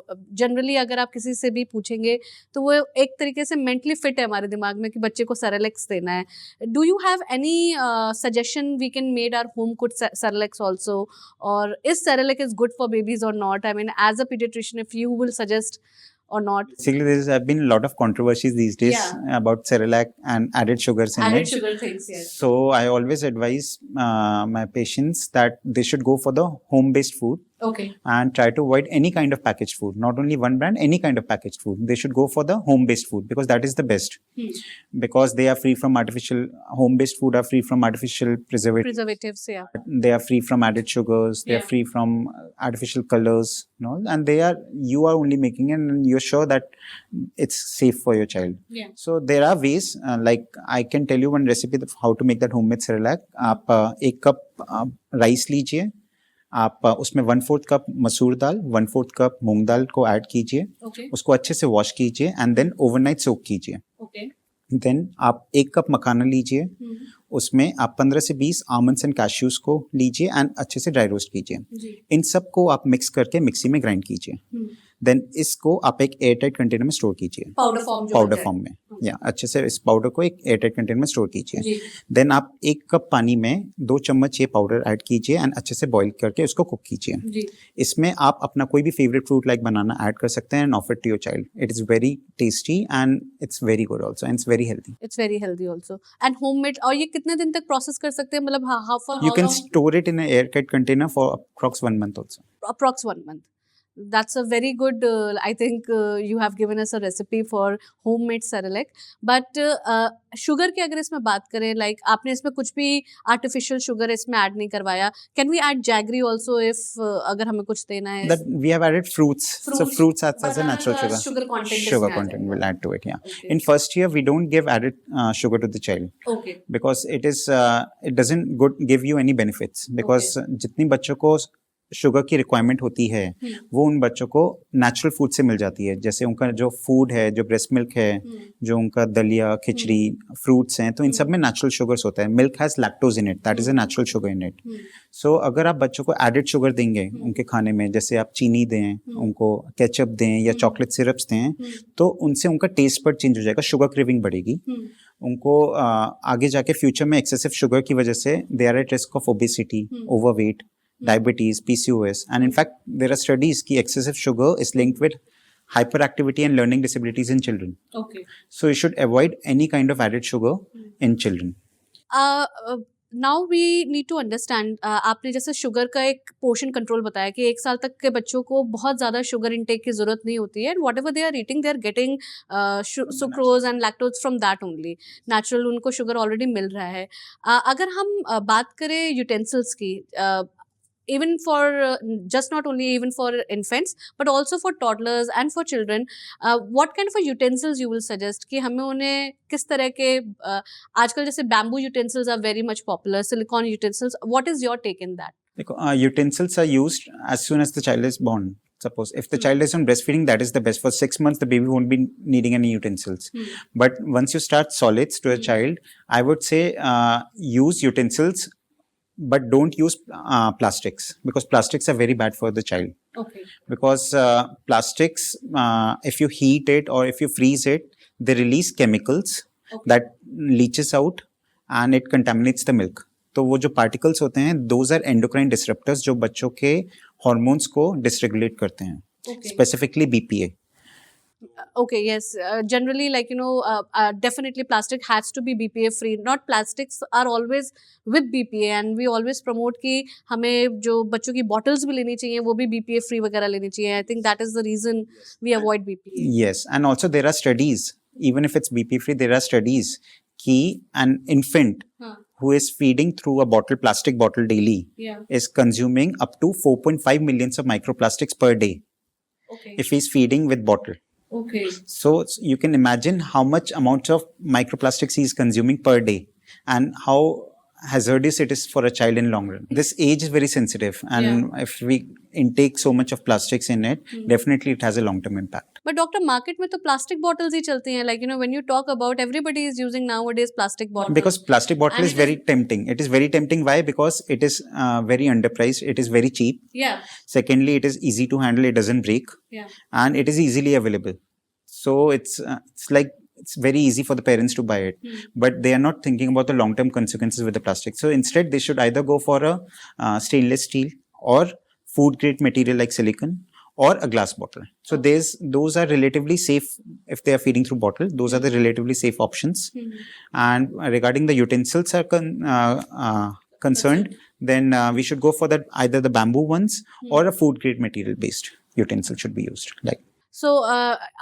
जनरली अगर आप किसी से भी पूछेंगे तो वो एक तरीके से मेंटली फिट है हमारे दिमाग में कि बच्चे को सेरेलैक्स देना है. Do you have any suggestion we can made our home could Cerelacs also, और is Cerelac is good for babies or not? I mean as a pediatrician if you will suggest or not? Basically, there have been a lot of controversies these days about Cerelac and added sugars in it. Added sugar things, yes. So I always advise my patients that they should go for the home-based food. Okay. And try to avoid any kind of packaged food. Not only one brand, any kind of packaged food. They should go for the home-based food because that is the best. Because they are free from artificial, home-based food are free from artificial Preservatives, yeah. They are free from added sugars. They are free from artificial colors, and you are only making it and you're sure that it's safe for your child. Yeah. So there are ways, like I can tell you one recipe of how to make that homemade Cerelac. आप 1 cup rice लीजिए, आप उसमें 1/4 cup मसूर दाल, 1/4 cup मूंग दाल को add कीजिए. उसको अच्छे से वॉश कीजिए एंड देन ओवरनाइट सोक कीजिए. देन आप 1 कप मखाना लीजिए, उसमें आप 15 से 20 आमंड्स एंड कैश्यूज को लीजिए एंड अच्छे से ड्राई रोस्ट कीजिए. इन सब को आप मिक्स करके मिक्सी में ग्राइंड कीजिए. देन इसको आप एक एयर टाइट कंटेनर में स्टोर कीजिए, पाउडर फॉर्म में, या अच्छे से इस पाउडर को एक एयर टाइट कंटेनर में स्टोर कीजिए. देन आप 1 कप पानी में 2 चम्मच ये पाउडर ऐड कीजिए एंड अच्छे से बॉईल करके उसको कुक कीजिए. इसमें आप अपना कोई भी favourite fruit like banana add कर सकते हैं and offer to your child. It is very tasty and it's very good also and it's very healthy. It's very healthy also and homemade. और ये कितने दिन तक प्रोसेस कर सकते हैं? मतलब how you can store it in a air tight container for approx 1 month also. Approx 1 month. That's a very good, I think you have given us a recipe for homemade Cerelac. But sugar की अगर इसमें बात करें, like आपने इसमें कुछ भी artificial sugar इसमें add नहीं करवाया. Can we add jaggery also if अगर हमें कुछ देना है? That we have added fruits. So fruits as a natural sugar. Sugar content will add to it, yeah. Okay. In first year, we don't give added sugar to the child. Okay. Because it doesn't give you any benefits. Because जितनी बच्चों को sugar की requirement होती है वो उन बच्चों को नेचुरल फूड से मिल जाती है. जैसे उनका जो फूड है, जो ब्रेस्ट मिल्क है, जो उनका दलिया, खिचड़ी, फ्रूट्स हैं, तो इन सब में नेचुरल शुगर्स होता है. Milk has lactose in it, that is a natural sugar in it. So अगर आप बच्चों को एडेड शुगर देंगे उनके खाने में, जैसे आप चीनी दें, उनको केचप दें या चॉकलेट सिरप्स दें, तो उनसे उनका टेस्ट बड चेंज हो जाएगा, शुगर क्रेविंग बढ़ेगी. उनको आगे जाके फ्यूचर में एक्सेसिव शुगर की वजह से they are at risk of obesity, overweight, diabetes, PCOS, and in fact there are studies कि excessive sugar is linked with hyperactivity and learning disabilities in children. Okay. So you should avoid any kind of added sugar in children. Now we need to understand, आपने जैसे sugar का एक portion control बताया कि 1 साल तक के बच्चों को बहुत ज़्यादा शुगर इंटेक की ज़रूरत नहीं होती है, and whatever they are eating they are getting sucrose and lactose from that only, natural उनको शुगर ऑलरेडी मिल रहा है. अगर हम बात करें यूटेंसिल्स की, even for just not only even for infants but also for toddlers and for children, what kind of a utensils you will suggest कि हमें उन्हें किस तरह के, आजकल जैसे bamboo utensils are very much popular, silicone utensils, what is your take in that? देखो, utensils are used as soon as the child is born. Suppose if the child is on breastfeeding, that is the best. For 6 months, the baby won't be needing any utensils. But once you start solids to a child, I would say use utensils, but don't use plastics, because plastics are very bad for the child. Okay. Because plastics, if you heat it or if you freeze it, they release chemicals that leaches out and it contaminates the milk. तो वो जो particles होते हैं, those are endocrine disruptors जो बच्चों के hormones को dysregulate करते हैं. Specifically BPA. Okay, yes. Generally, like, definitely plastic has to be BPA free. Not plastics are always with BPA, and we always promote कि हमें जो बच्चों की bottles भी लेनी चाहिए वो भी BPA free वगैरह लेनी चाहिए. I think that is the reason we avoid BPA. Yes, and also there are studies, even if it's BPA free, there are studies कि an infant who is feeding through a plastic bottle daily is consuming up to 4.5 millions of microplastics per day. Okay. If he's feeding with bottle. Okay. So you can imagine how much amount of microplastics he is consuming per day and how hazardous it is for a child in long run. This age is very sensitive, and if we intake so much of plastics in it, definitely it has a long-term impact. But doctor, market में तो plastic bottles ही चलती हैं. Like, when you talk about, everybody is using nowadays plastic bottles. Because plastic bottle is very tempting. It is very tempting. Why? Because it is very underpriced. It is very cheap. Yeah. Secondly, it is easy to handle. It doesn't break. Yeah. And it is easily available. So it's like, it's very easy for the parents to buy it, but they are not thinking about the long-term consequences with the plastic. So instead, they should either go for a stainless steel or food-grade material like silicone or a glass bottle. So those are relatively safe if they are feeding through bottle. Those are the relatively safe options. And regarding the utensils are concerned, then we should go for that, either the bamboo ones or a food-grade material-based utensil should be used. Like. सो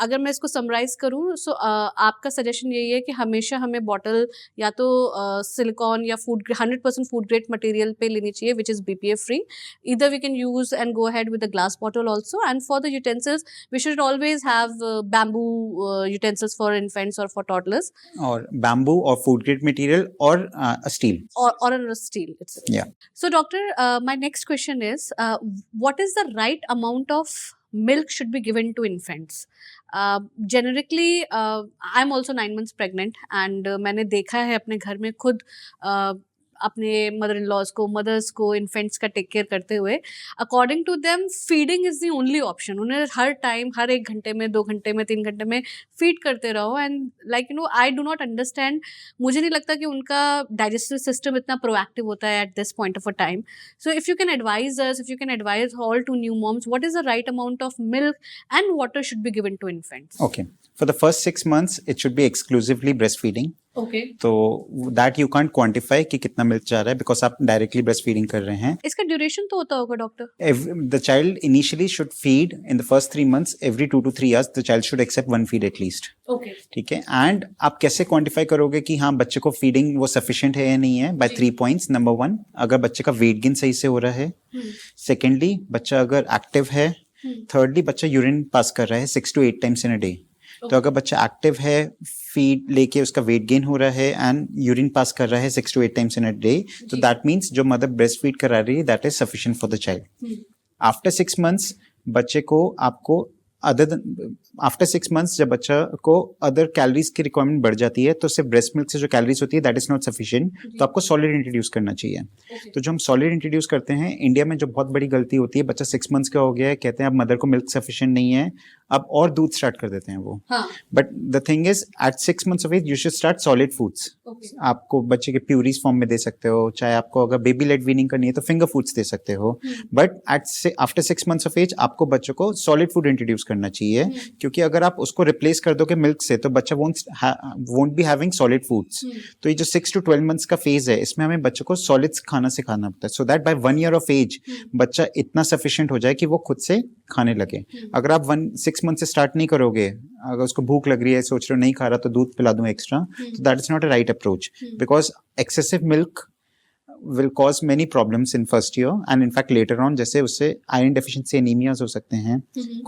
अगर मैं इसको summarise करूँ, सो आपका suggestion यही है कि हमेशा हमें बॉटल या तो सिलिकॉन या 100% फूड ग्रेड मटेरियल पे लेनी चाहिए, which is BPA free. Either we can use and go ahead with the glass bottle also, and for the utensils we should always have bamboo utensils for infants और for toddlers, और bamboo और food grade material और steel or a steel itself. Yeah. So doctor, my next question is, what is the right amount of milk should be given to infants? Generically, I'm also 9 months pregnant, and मैंने देखा है अपने घर में खुद अपने mother in laws को, mothers को इन्फेंट्स का टेक केयर करते हुए. According to them feeding is the only option. उन्हें हर टाइम, हर 1 घंटे में, 2 घंटे में, 3 घंटे में फीड करते रहो. And like I do not understand, मुझे नहीं लगता कि उनका डाइजेस्टिव सिस्टम इतना प्रोएक्टिव होता है at this point of a time. So if you can advise us, if you can advise all to new moms, what is the right amount of milk and water should be given to infants? Okay. For the first 6 months, it should be exclusively breastfeeding. Okay. तो that you can't quantify कि कितना milk जा रहा है, because आप directly breastfeeding कर रहे हैं. इसका ड्यूरेशन तो होता होगा doctor? The child initially should feed in the first 3 months. Every 2 to 3 hours, the child should accept 1 feed at least. Okay. ठीक है. एंड आप कैसे क्वांटिफाई करोगे कि हाँ बच्चे को फीडिंग वो सफिशिएंट है या नहीं है? Bye 3 points. नंबर 1, अगर बच्चे का वेट गेन सही से हो रहा है. सेकेंडली, बच्चा अगर एक्टिव है. थर्डली, बच्चा यूरिन पास कर रहा है 6 to 8 times in a day. तो अगर बच्चा एक्टिव है, फीड लेके उसका वेट गेन हो रहा है एंड यूरिन पास कर रहा है 6 to 8 times in a day, तो दैट मीन्स जो मदर ब्रेस्ट फीड करा रही है, that is sufficient for the child. After 6 months बच्चे को आपको आफ्टर 6 months जब बच्चा को अदर कैलोरीज की रिक्वायरमेंट बढ़ जाती है, तो सिर्फ ब्रेस्ट मिल्क से जो कैलोरीज होती है दैट इज नॉट सफिशिएंट. तो आपको सॉलिड इंट्रोड्यूस करना चाहिए. तो जो हम सॉलिड इंट्रोड्यूस करते हैं, इंडिया में जो बहुत बड़ी गलती होती है, बच्चा 6 months का हो गया है, कहते हैं अब मदर को मिल्क सफिशिएंट नहीं है, अब और दूध स्टार्ट कर देते हैं वो. हाँ. But the thing is at 6 months of age you should start solid foods. आपको बच्चे के प्यूरीज फॉर्म में दे सकते हो, चाहे आपको अगर बेबी लेड वीनिंग करनी है तो फिंगर फूड्स दे सकते हो. But after 6 months of age आपको बच्चों को सॉलिड फूड इंट्रोड्यूस करना चाहिए, क्योंकि अगर आप उसको रिप्लेस कर दोगे मिल्क से तो बच्चा won't be having solid foods. तो ये जो 6 to 12 months का फेज है, इसमें हमें बच्चों को सॉलिड्स खाना सिखाना पड़ता है, so that bye 1 year of age बच्चा इतना सफिशिएंट हो जाए कि वो खुद से खाने लगे. अगर आप 6 months से स्टार्ट नहीं करोगे, अगर उसको भूख लग रही है, सोच रहे हो नहीं खा रहा तो दूध पिला दूं एक्स्ट्रा, तो that is not a right approach, because excessive milk will cause many problems in first year and in fact later on, जैसे उससे iron deficiency anemias हो सकते हैं,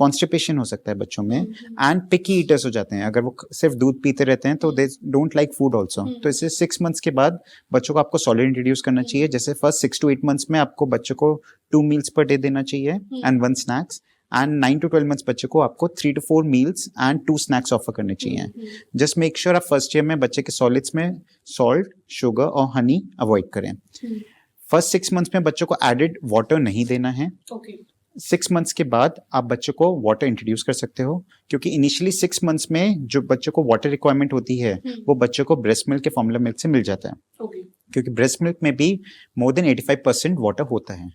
constipation हो सकता है बच्चों में, and picky eaters हो जाते हैं. अगर वो सिर्फ दूध पीते रहते हैं तो they don't like food also. तो इससे 6 months के बाद बच्चों को आपको solid इंट्रोड्यूस करना चाहिए. जैसे first 6 to 8 months में आपको बच्चों को 2 meals per day देना चाहिए and 1 snacks. And 9 to 12 months बच्चे को आपको 3 to 4 meals and 2 snacks offer करने चाहिए. जस्ट मेक श्योर आप फर्स्ट ईयर में बच्चे के सॉलिड्स में सॉल्ट, शुगर और हनी अवॉइड करें. फर्स्ट 6 months में बच्चों को एडेड वाटर नहीं देना है. 6 months के बाद आप बच्चों को वाटर इंट्रोड्यूस कर सकते हो, क्योंकि इनिशियली 6 months में जो बच्चों को वाटर रिक्वायरमेंट होती है वो बच्चों को ब्रेस्ट मिल्क के फॉर्मूला मिल्क से मिल जाता है. क्योंकि ब्रेस्ट मिल्क में भी मोर देन 85% वाटर होता है.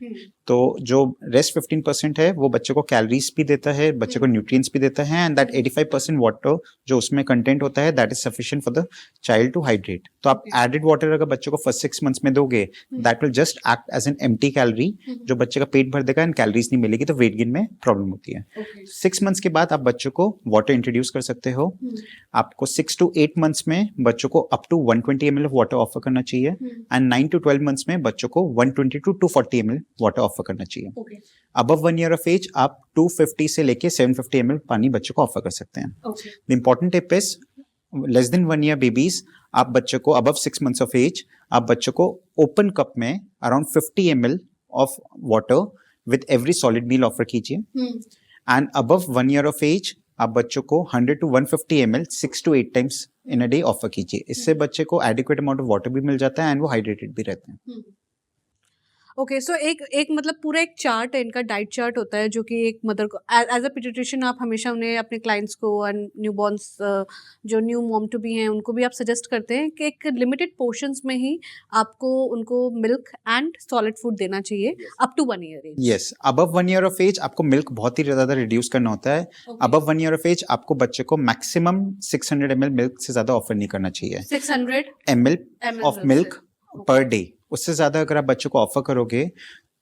तो जो रेस्ट 15% है वो बच्चे को कैलोरीज भी देता है, बच्चे को न्यूट्रिएंट्स भी देता है, एंड दैट 85% वाटर जो उसमें कंटेंट होता है that is sufficient for the child to hydrate. तो आप एडेड वाटर अगर बच्चे को फर्स्ट 6 months में दोगे, that will just act as an empty calorie, जो बच्चे का पेट भर देगा एंड कैलोरीज नहीं मिलेगी, तो वेट गेन में प्रॉब्लम होती है. 6 months के बाद आप बच्चों को वाटर इंट्रोड्यूस कर सकते हो. आपको 6 to 8 months में बच्चों को up to 120 ml of water offer करना चाहिए, एंड 9 to 12 months में बच्चों को 120 to 240 ml वाटर ऑफर करना चाहिए. अबव 1 year of age आप 250 से लेके 750 ml पानी बच्चों को ऑफर कर सकते हैं. The important tip is less than 1 year babies, आप बच्चों को अबव 6 months of age आप बच्चों को ओपन कप में around 50 ml of water with every solid meal offer कीजिए. And above 1 year of age आप बच्चों को 100 to 150 ml 6 to 8 times in a day offer कीजिए. इससे बच्चे को एडिक्वेट अमाउंट ऑफ वाटर भी मिल जाता है एंड वो हाइड्रेटेड भी रहते हैं. ओके, सो एक मतलब पूरा एक चार्ट है, इनका डाइट चार्ट होता है, जो कि एक मदर को एज अ पीडियाट्रिशियन आप हमेशा उन्हें अपने क्लाइंट्स को एंड न्यूबॉर्न्स जो न्यू मॉम टू बी हैं उनको भी आप सजेस्ट करते हैं कि एक लिमिटेड पोर्शंस में ही आपको उनको मिल्क एंड सॉलिड फूड देना चाहिए up to 1 year age. Yes, above 1 year of age आपको मिल्क बहुत ही ज्यादा रिड्यूस करना होता है. अबव 1 year ऑफ एज आपको बच्चे को मैक्सिमम 600 ml मिल्क से ज्यादा ऑफर नहीं करना चाहिए. 600 ml of milk per day. उससे ज्यादा अगर आप बच्चों को ऑफर करोगे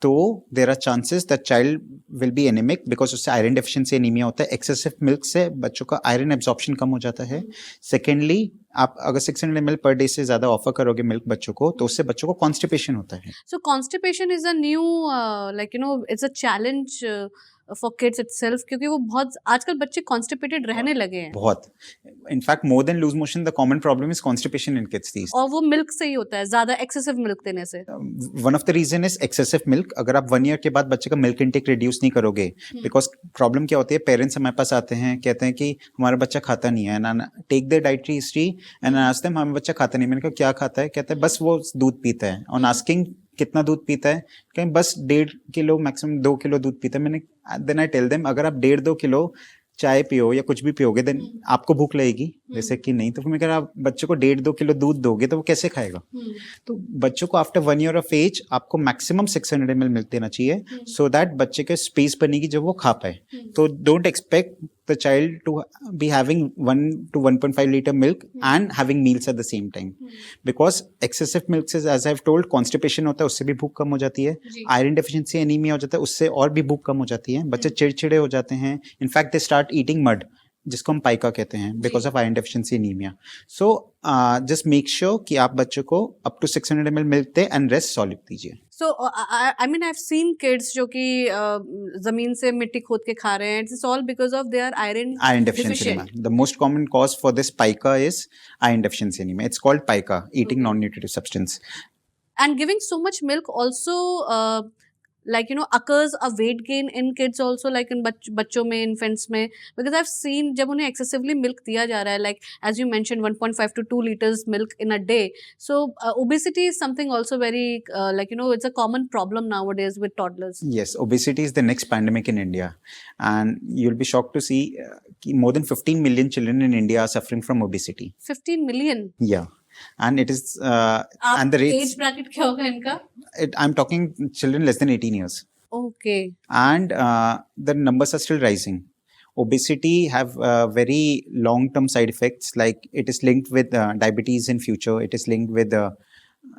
तो there are chances that child will be anaemic, because उससे आयरन डेफिशिएंसी एनीमिया होता है. एक्सेसिव मिल्क से बच्चों का आयरन एब्जॉर्प्शन कम हो जाता है. सेकेंडली, आप अगर 600 ml पर डे से ज्यादा ऑफर करोगे मिल्क बच्चों को तो उससे बच्चों को कॉन्स्टिपेशन होता है. So constipation is a new it's a challenge for kids itself, क्योंकि वो बहुत आजकल बच्चे कॉन्स्टिपेटेड रहने लगे हैं बहुत. In fact more than loose motion the common problem is constipation in kids these. और वो मिल्क से ही होता है, ज्यादा एक्सेसिव मिल्क देने से. One of the reason is excessive milk. अगर आप 1 year के बाद बच्चे का मिल्क इंटेक रिड्यूस नहीं करोगे, बिकॉज प्रॉब्लम क्या होती है, पेरेंट्स हमारे पास आते हैं, कहते हैं कि हमारा बच्चा खाता नहीं है, and take their dietary history and ask them हमारा बच्चा खाता नहीं. मैंने कहा क्या खाता है, कहता है बस वो दूध पीता है. ऑन आस्किंग कितना दूध पीता है, कहीं बस 1.5 किलो मैक्सिमम 2 किलो दूध पीता है. मैंने देन आई टेल देम अगर आप 1.5-2 किलो चाय पियो या कुछ भी पियोगे देन आपको भूख लगेगी, जैसे कि नहीं. तो फिर मैं कह रहा बच्चों को 1.5-2 किलो दूध दोगे तो वो कैसे खाएगा. तो बच्चों को आफ्टर 1 year ऑफ एज आपको मैक्सिमम 600 ml मिल्क देना चाहिए, सो दैट बच्चे के स्पेस बनेगी जब वो खा पाए. तो don't expect the child to be having 1 to 1.5 liter milk and having meals at the same time, because excessive milk से as I've told constipation होता है, उससे भी भूख कम हो जाती है. आयरन डेफिशिएंसी एनीमिया हो जाता है, उससे और भी भूख कम हो जाती है. बच्चे चिड़चिड़े हो जाते हैं. In fact they start eating mud, जिसको हम पाइका कहते हैं, because of iron deficiency anaemia. So just make sure कि आप बच्चों को अप टू 600 ml मिल्क दें एंड रेस्ट सॉलिड दीजिए. So I mean I've seen kids जो कि जमीन से मिट्टी खोद के खा रहे हैं. It's all because of their iron deficiency anemia. The most common cause for this pica is iron deficiency anemia. It's called pica, eating non-nutritive substance. And giving so much milk also like occurs a weight gain in kids also, like in बच्चों में, infants में, because I've seen जब उन्हें excessively milk दिया जा रहा है, like as you mentioned 1.5 to 2 liters milk in a day, so obesity is something also very like it's a common problem nowadays with toddlers. Yes, obesity is the next pandemic in India, and you'll be shocked to see more than 15 million children in India are suffering from obesity. 15 million. Yeah, and it is and the rates. Age bracket क्या होगा इनका? I'm talking children less than 18 years, Okay. and the numbers are still rising. Obesity have very long-term side effects, like it is linked with diabetes in future. It is linked with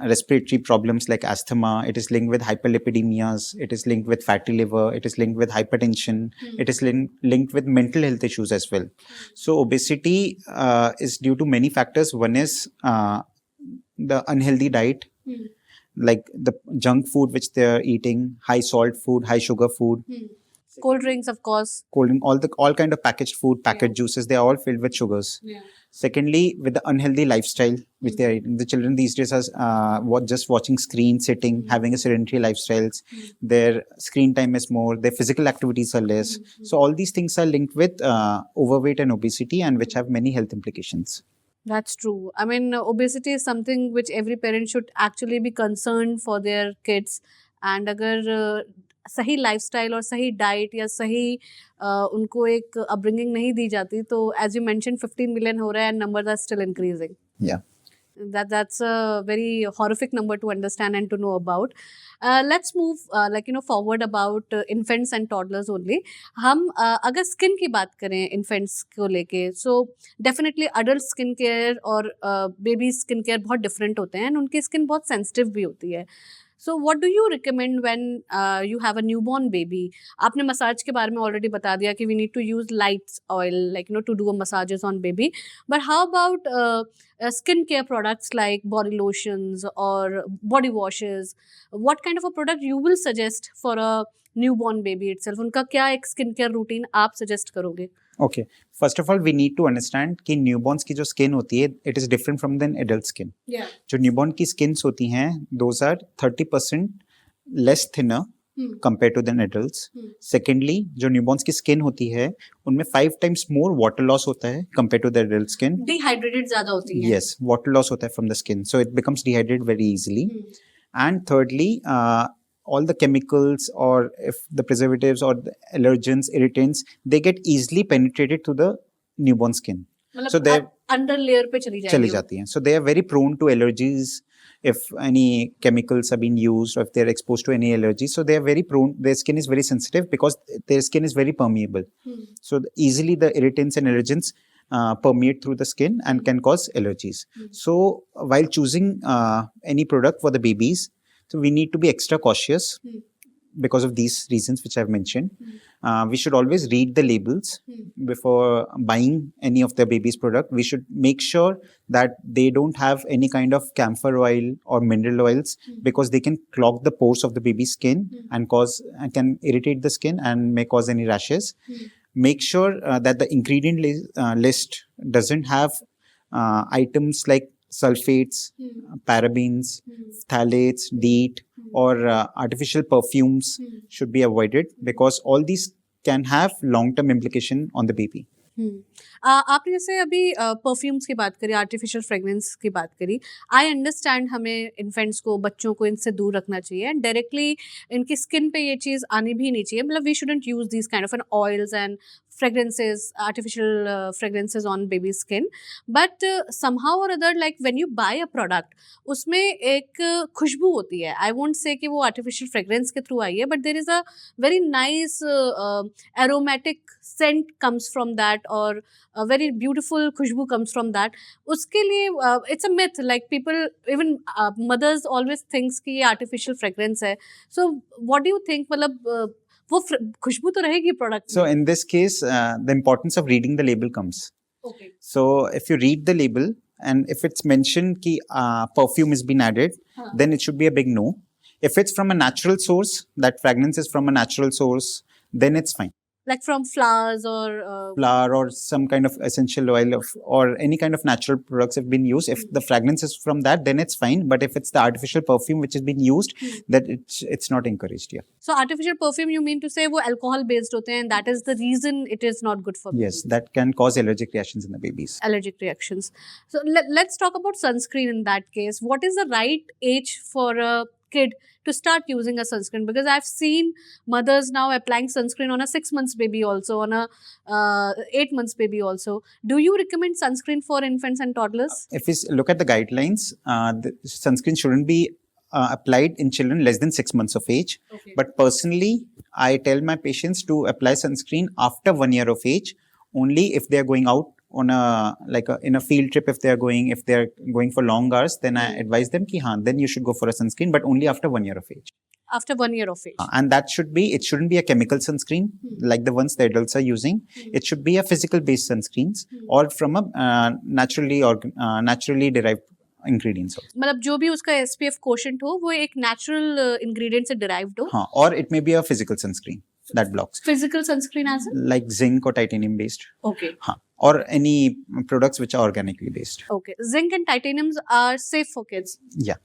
respiratory problems like asthma. It is linked with hyperlipidemias. It is linked with fatty liver. It is linked with hypertension. It is linked with mental health issues as well. So obesity is due to many factors. One is the unhealthy diet, like the junk food which they are eating, high salt food, high sugar food, Cold drinks, of course. cold drink, all kind of packaged food, packaged juices. They are all filled with sugars. Yeah. Secondly, with the unhealthy lifestyle which they are eating, the children these days are just watching screen, sitting, having a sedentary lifestyles. Their screen time is more. Their physical activities are less. So all these things are linked with overweight and obesity, and which have many health implications. That's true. I mean, obesity is something which every parent should actually be concerned for their kids. And अगर सही lifestyle और सही diet या सही उनको एक upbringing नहीं दी जाती, तो एज यू मेंशन 15 मिलियन हो रहा है and numbers are still increasing. Yeah. That's a very horrific number to understand and to know about. Let's move forward about infants and toddlers only. हम अगर स्किन की बात करें इन्फेंट्स को लेके, so definitely adult skin care और baby skin care बहुत different होते हैं एंड उनकी स्किन बहुत सेंसिटिव भी होती है. So what do you recommend when you have a newborn baby? आपने मसाज के बारे में ऑलरेडी बता दिया कि we need to use light oil, like to do a massages on baby. But how about skin care products like body lotions or body washes? What kind of a product you will suggest for a newborn baby itself? उनका क्या एक skin care routine आप suggest करोगे? Okay. First of all, we need to understand कि newborns की जो skin होती है, it is different from the adult skin. Yeah. जो newborn की skins होती हैं, those are 30% less thinner compared to than adults. Secondly, जो newborns की skin होती है, उनमें 5 times more water loss होता है compared to the adult skin. Dehydrated ज़्यादा होती है. Yes, water loss होता है from the skin, so it becomes dehydrated very easily. And thirdly, all the chemicals or if the preservatives or the allergens, irritants, they get easily penetrated to the newborn skin. So they under layer पे चली जाती हैं. So they are very prone to allergies if any chemicals are being used or if they are exposed to any allergies. So they are very prone. Their skin is very sensitive because their skin is very permeable. So easily the irritants and allergens permeate through the skin and can cause allergies. So while choosing any product for the babies, so we need to be extra cautious because of these reasons which I've mentioned. We should always read the labels before buying any of the baby's product. We should make sure that they don't have any kind of camphor oil or mineral oils because they can clog the pores of the baby's skin and can irritate the skin and may cause any rashes. Make sure that the ingredient list doesn't have items like sulfates, parabens, phthalates, DEET, or artificial perfumes should be avoided because all these can have long-term implication on the baby. आपने जैसे अभी perfumes की बात करी, artificial fragrance की बात करी. I understand हमें इन्फेंट्स को, बच्चों को इनसे दूर रखना चाहिए एंड डायरेक्टली इनकी स्किन पे ये चीज़ आनी भी नहीं चाहिए. मतलब we shouldn't use this kind of an oils and fragrances, artificial fragrances on baby skin. But somehow or other, like when you buy a product, उसमें एक खुशबू होती है. I won't say कि वो artificial fragrance के through आई है, but there is a very nice aromatic scent comes from that, or a very beautiful Khushboo comes from that. उसके लिए it's a myth. Like people, even mothers always thinks कि ये artificial fragrance है. So what do you think? मतलब वो खुशबू तो रहेगी product. So in this case, the importance of reading the label comes. Okay. So if you read the label and if it's mentioned कि perfume has been added, then it should be a big no. If it's from a natural source, that fragrance is from a natural source, then it's fine. like from flowers or flour or some kind of essential oil or any kind of natural products have been used. If the fragrance is from that, then it's fine. But if it's the artificial perfume which has been used, that it's not encouraged. Yeah. So artificial perfume, you mean to say वो alcohol based होते हैं, and that is the reason it is not good for Yes, that can cause allergic reactions in the babies. allergic reactions. So let's talk about sunscreen in that case. What is the right age for a kid to start using a sunscreen? Because I've seen mothers now applying sunscreen on a 6 months baby also, on a 8 months baby also. Do you recommend sunscreen for infants and toddlers? If we look at the guidelines, the sunscreen shouldn't be applied in children less than 6 months of age. Okay. But personally, I tell my patients to apply sunscreen after 1 year of age, only if they are going out on in a field trip. If they are going for long hours, then I advise them ki then you should go for a sunscreen, but only after 1 year of age. After 1 year of age. And that it shouldn't be a chemical sunscreen like the ones the adults are using. It should be a physical based sunscreens or from a naturally derived ingredients. मतलब जो भी उसका SPF quotient हो वो एक natural ingredient से derived हो. Or it may be a physical sunscreen that blocks. Physical sunscreen as in? Like zinc or titanium based. Okay. Or any products which are organically based. Okay. Zinc and titaniums are safe for kids. Yeah.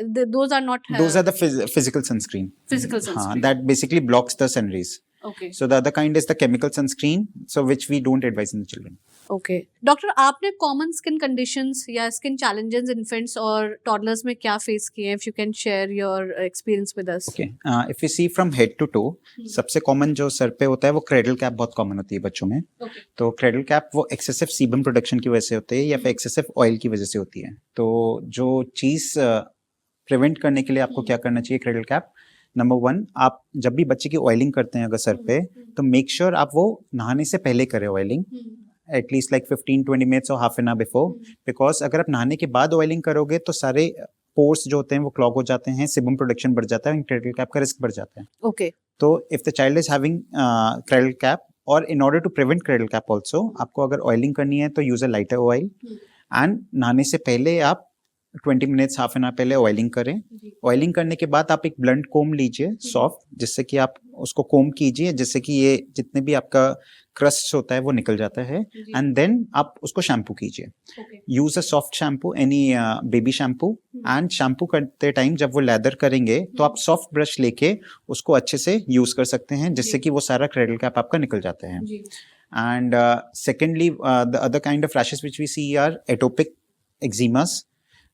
Those are not. Those are the physical sunscreen. Physical sunscreen. That basically blocks the sun rays. Okay. So the other kind is the chemical sunscreen, so which we don't advise in the children. Okay. Doctor, आपने common skin conditions या skin challenges infants और toddlers में क्या face किए हैं? If you can share your experience with us. Okay. If we see from head to toe, सबसे common जो sir पे होता है वो cradle cap बहुत common होती है बच्चों में. Okay. तो cradle cap वो excessive sebum production की वजह से होते हैं या फिर excessive oil की वजह से होती है. तो जो चीज प्रिवेंट करने के लिए आपको क्या करना चाहिए cradle cap? नंबर 1, आप जब भी बच्चे की ऑयलिंग करते हैं अगर सर पे, तो मेक श्योर आप वो नहाने से पहले करें ऑयलिंग, एटलीस्ट लाइक 15-20 मिनट्स और half an hour before. Because अगर आप नहाने के बाद ऑयलिंग करोगे तो सारे पोर्स जो होते हैं वो क्लॉग हो जाते हैं, सिबम प्रोडक्शन बढ़ जाता है, क्रेडल कैप का रिस्क बढ़ जाता है. ओके. तो if the child is having cradle cap, और in order to prevent cradle cap also, आपको अगर ऑयलिंग करनी है तो use a lighter oil, and नहाने से पहले आप 20 मिनट्स हाफ एन आवर पहले ऑयलिंग करें. ऑयलिंग करने के बाद आप एक ब्लंट कोम लीजिए सॉफ्ट, जिससे कि आप उसको कोम कीजिए, जिससे कि ये जितने भी आपका क्रस्ट होता है वो निकल जाता है, एंड देन आप उसको शैम्पू कीजिए. Use a soft shampoo, any baby shampoo, and shampoo करते टाइम जब वो लेदर करेंगे तो आप सॉफ्ट ब्रश लेके उसको अच्छे से यूज कर सकते हैं, जिससे कि वो सारा क्रेडल कैप आपका निकल जाता है. And secondly, the other kind of rashes which we see are atopic eczemas.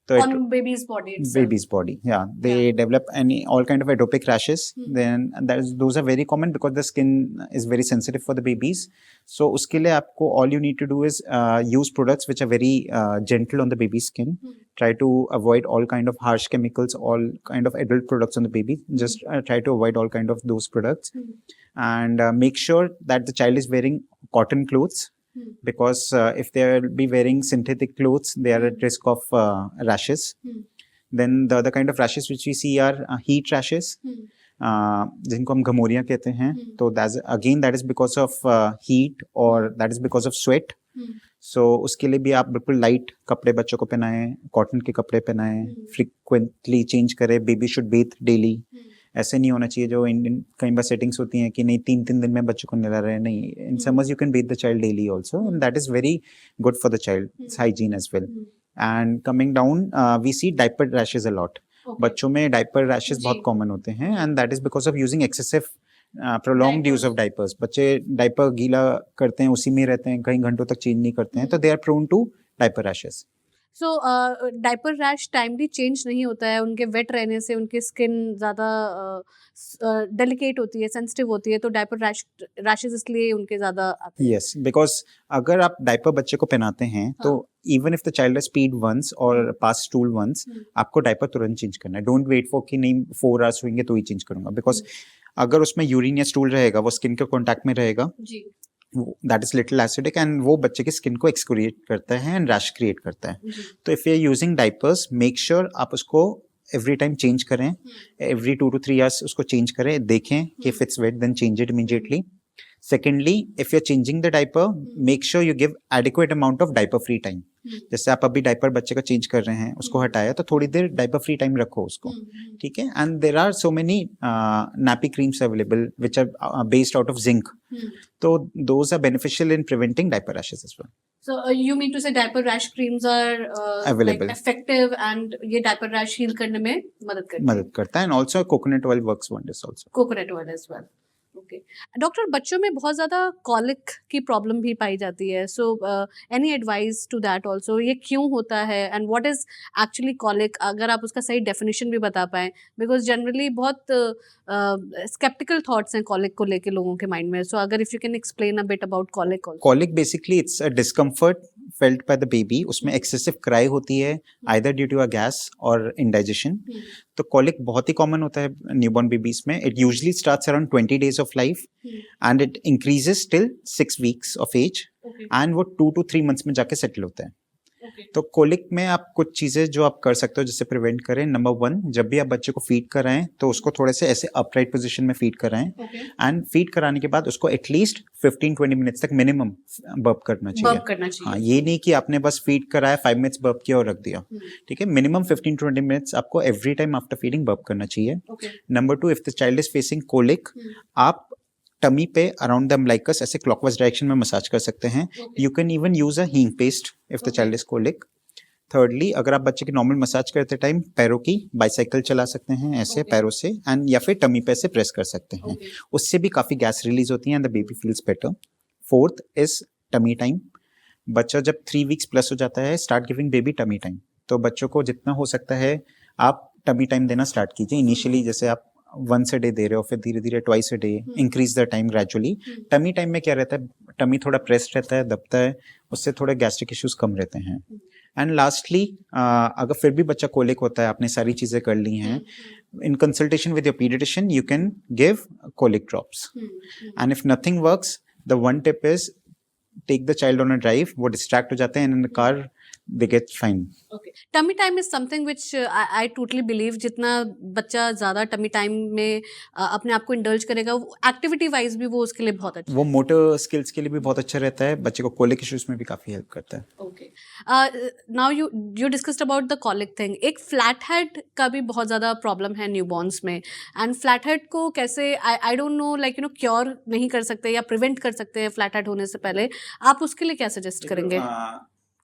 So on baby's body itself. Baby's body, yeah. They develop all kind of atopic rashes. Then those are very common because the skin is very sensitive for the babies. So uske liye aapko, all you need to do is use products which are very gentle on the baby's skin. Try to avoid all kind of harsh chemicals, all kind of adult products on the baby. Just try to avoid all kind of those products. And make sure that the child is wearing cotton clothes. Because if they will be wearing synthetic clothes, they are at risk of rashes. Then the other kind of rashes which we see are heat rashes, जिनको हम घमोरियाँ कहते हैं. तो that is because of heat, or that is because of sweat. So उसके लिए भी आप बिल्कुल लाइट कपड़े बच्चों को पहनाएं, कॉटन के कपड़े पहनाएं, फ्रीक्वेंटली चेंज करें. Baby should Beth daily. ऐसे नहीं होना चाहिए जो इंडियन कई बार सेटिंग्स होती हैं कि नहीं 3 दिन में बच्चों को नहला रहे हैं. नहीं, in summers you can bathe the child daily also, and that is very good for the child hygiene as well. And coming down, we see diaper rashes a lot. बच्चों में डायपर रैशेज बहुत common होते हैं, and that is because of using excessive prolonged use of diapers. बच्चे diaper गीला करते हैं, उसी में रहते हैं, कई घंटों तक चेंज नहीं करते हैं, तो they are prone to diaper rashes. So diaper rash timely change नहीं होता है, उनके वेट रहने से उनकी स्किन ज़्यादा डेलिकेट होती है, सेंसिटिव होती है, तो डायपर रैशेज इसलिए उनके ज़्यादा आते हैं. यस, बिकॉज अगर आप डायपर बच्चे को पहनाते हैं तो even if the child has पीड वंस और पास स्टूल वंस, आपको डायपर तुरंत चेंज करना है. डोंट वेट फॉर कि नहीं 4 आवर्स हुएंगे तो ही चेंज करूंगा, बिकॉज अगर उसमें यूरिन या स्टूल रहेगा, वो स्किन के कॉन्टैक्ट में रहेगा, that is little acidic, and वो बच्चे की स्किन को एक्सक्रिएट करता है एंड रैश क्रिएट करता है. तो if you are using diapers, make sure आप उसको एवरी टाइम चेंज करें, एवरी 2 to 3 आवर्स उसको चेंज करें, देखें कि if it's wet then change it immediately. Secondly, if you're changing the diaper, make sure you give adequate amount of diaper free time. जैसे आप अभी डायपर बच्चे का चेंज कर रहे हैं, उसको हटाया तो थोड़ी देर डायपर फ्री टाइम रखो उसको, ठीक है. And there are so many nappy creams available which are based out of zinc. So those are beneficial in preventing diaper rashes as well. So you mean to say diaper rash creams are Available. like effective and ये diaper rash heal करने में मदद करता है. And also coconut oil works wonders also. Coconut oil as well. Okay doctor, बच्चों में बहुत ज़्यादा कॉलिक की प्रॉब्लम भी पाई जाती है, so any advice to that also, ये क्यों होता है and what is actually colic, अगर आप उसका सही डेफिनेशन भी बता पाएँ, बिकॉज जनरली बहुत स्केप्टिकल थॉट्स हैं कॉलिक को लेके लोगों के माइंड में, सो अगर if you can explain a bit about colic also. Colic basically it's a discomfort felt by the baby, उसमें एक्सेसिव क्राई होती है either due to a gas और इंडाइजेशन. तो कॉलिक बहुत ही कॉमन होता है न्यूबॉर्न बेबीज में. It usually starts around 20 days of life and it increases till 6 weeks of age and वो 2 to 3 months में जाके सेटल होता है. तो कोलिक में आप कुछ चीजें जो आप कर सकते हो जिससे प्रिवेंट करें. नंबर 1, जब भी आप बच्चे को फीड कराएं तो उसको थोड़े से ऐसे अपराइट पोजीशन में फीड कराएं एंड फीड कराने के बाद उसको एटलीस्ट 15-20 मिनट्स तक मिनिमम बर्प करना चाहिए. हाँ, ये नहीं कि आपने बस फीड कराया 5 minutes बर्प किया और रख दिया, ठीक है. मिनिमम 15-20 मिनट्स आपको every time after feeding burp करना चाहिए. Number 2, if the child is facing colic, आप टमी पे अराउंड द अम्बिलिकस ऐसे क्लॉकवाइज डायरेक्शन में मसाज कर सकते हैं. You can even use a hing paste if the child is colic. Thirdly, अगर आप बच्चे की नॉर्मल मसाज करते टाइम पैरों की बाइसाइकिल चला सकते हैं ऐसे पैरों से, एंड या फिर टमी पे ऐसे प्रेस कर सकते हैं. उससे भी काफी गैस रिलीज होती है and the baby feels better. Fourth is tummy time. बच्चा जब 3 weeks प्लस हो जाता है, start giving baby tummy time. तो बच्चों को जितना हो सकता है आप टमी टाइम देना स्टार्ट कीजिए. इनिशियली जैसे आप once a day दे रहे हो, फिर धीरे धीरे twice a day, increase the time gradually. Tummy time में क्या रहता है, टमी थोड़ा प्रेस्ड रहता है, दबता है, उससे थोड़े गैस्ट्रिक इश्यूज कम रहते हैं. एंड लास्टली, अगर फिर भी बच्चा कोलिक होता है, आपने सारी चीजें कर ली हैं, in consultation with your pediatrician you can give colic drops. And if nothing works, the one tip is take the child on a drive. वो distract हो जाते हैं and in the car they get fine. Okay. Tummy time is something which I totally believe, जितना बच्चा ज़्यादा tummy time में अपने आप को indulge करेगा, एक्टिविटी वाइज भी वो उसके लिए बहुत अच्छा. वो मोटर स्किल्स के लिए भी बहुत अच्छा रहता है. बच्चे को कोलिक इश्यूज में भी काफी हेल्प करता है. Okay. Now you discussed about the colic thing. एक फ्लैट हेड का भी बहुत ज़्यादा प्रॉब्लम है न्यूबॉर्न्स में, एंड फ्लैट हेड को कैसे I don't know, like you know, cure नहीं कर सकते या प्रिवेंट कर सकते हैं फ्लैट हेड होने से पहले, आप उसके लिए क्या सजेस्ट करेंगे?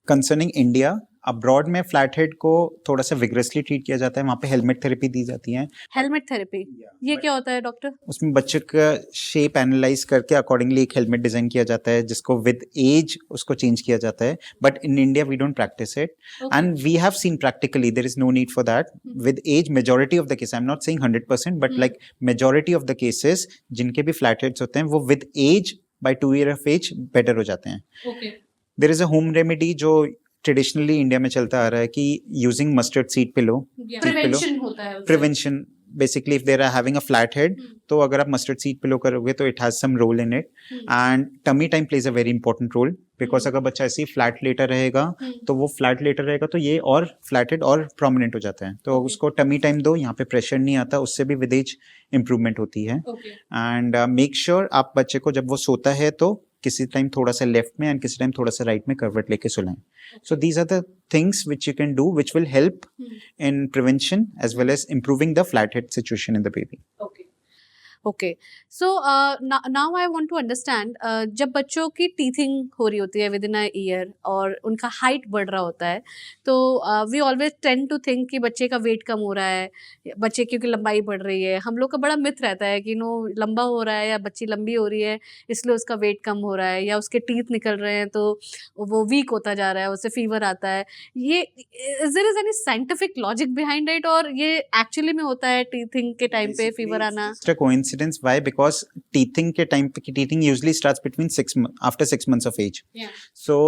कंसर्निंग इंडिया, अब्रॉड में फ्लैट हेड को थोड़ा सा विग्रेसली ट्रीट किया जाता है. वहाँ पे हेलमेट थेरेपी दी जाती है. हेलमेट थेरेपी, ये क्या होता है डॉक्टर? उसमें बच्चे का शेप एनालाइज करके अकॉर्डिंगली एक हेलमेट डिजाइन किया जाता है जिसको विद एज उसको चेंज किया जाता है. But in India we don't practice it and we have seen practically there is no need for that. With age majority of the case, I am not saying 100%, but like majority of the cases जिनके भी flat heads होते हैं वो with age by 2 years of age better हो जाते हैं. There is a home remedy जो traditionally India में चलता आ रहा है कि using mustard seed pillow. Prevention होता है. Prevention basically, if there are having a flat head, तो अगर आप मस्टर्ड सीड पिलो करोगे तो it has some role in it. And tummy time plays a very important role, because अगर बच्चा ऐसे ही फ्लैट लेटर रहेगा तो वो फ्लैट लेटर रहेगा तो ये और फ्लैट हेड और प्रोमिनेंट हो जाता है. तो उसको टमी टाइम दो, यहाँ पे प्रेशर नहीं आता, उससे भी विद एज इंप्रूवमेंट होती है. एंड मेक श्योर आप बच्चे को जब वो सोता है तो किसी टाइम थोड़ा सा लेफ्ट में एंड किसी टाइम थोड़ा सा राइट में करवट लेके सुलाएं. So these are the things which you can do which will help in prevention as well as improving the flathead situation in the baby. Okay, so now I want to understand, जब बच्चों की teething हो रही होती है with in a year और उनका height बढ़ रहा होता है, तो we always tend to think कि बच्चे का वेट कम हो रहा है, बच्चे की लंबाई बढ़ रही है. हम लोग का बड़ा मिथ रहता है कि नो, लंबा हो रहा है या बच्ची लंबी हो रही है इसलिए उसका वेट कम हो रहा है, या उसके टीथ निकल रहे हैं तो वो वीक होता जा रहा है, उससे फीवर आता है. ये is there is any scientific logic behind it, और ये एक्चुअली में होता है टीथिंग के टाइम पे फीवर आना? Coincidence. Why? Because teething के टाइम पे, teething usually starts between after 6 months of age. So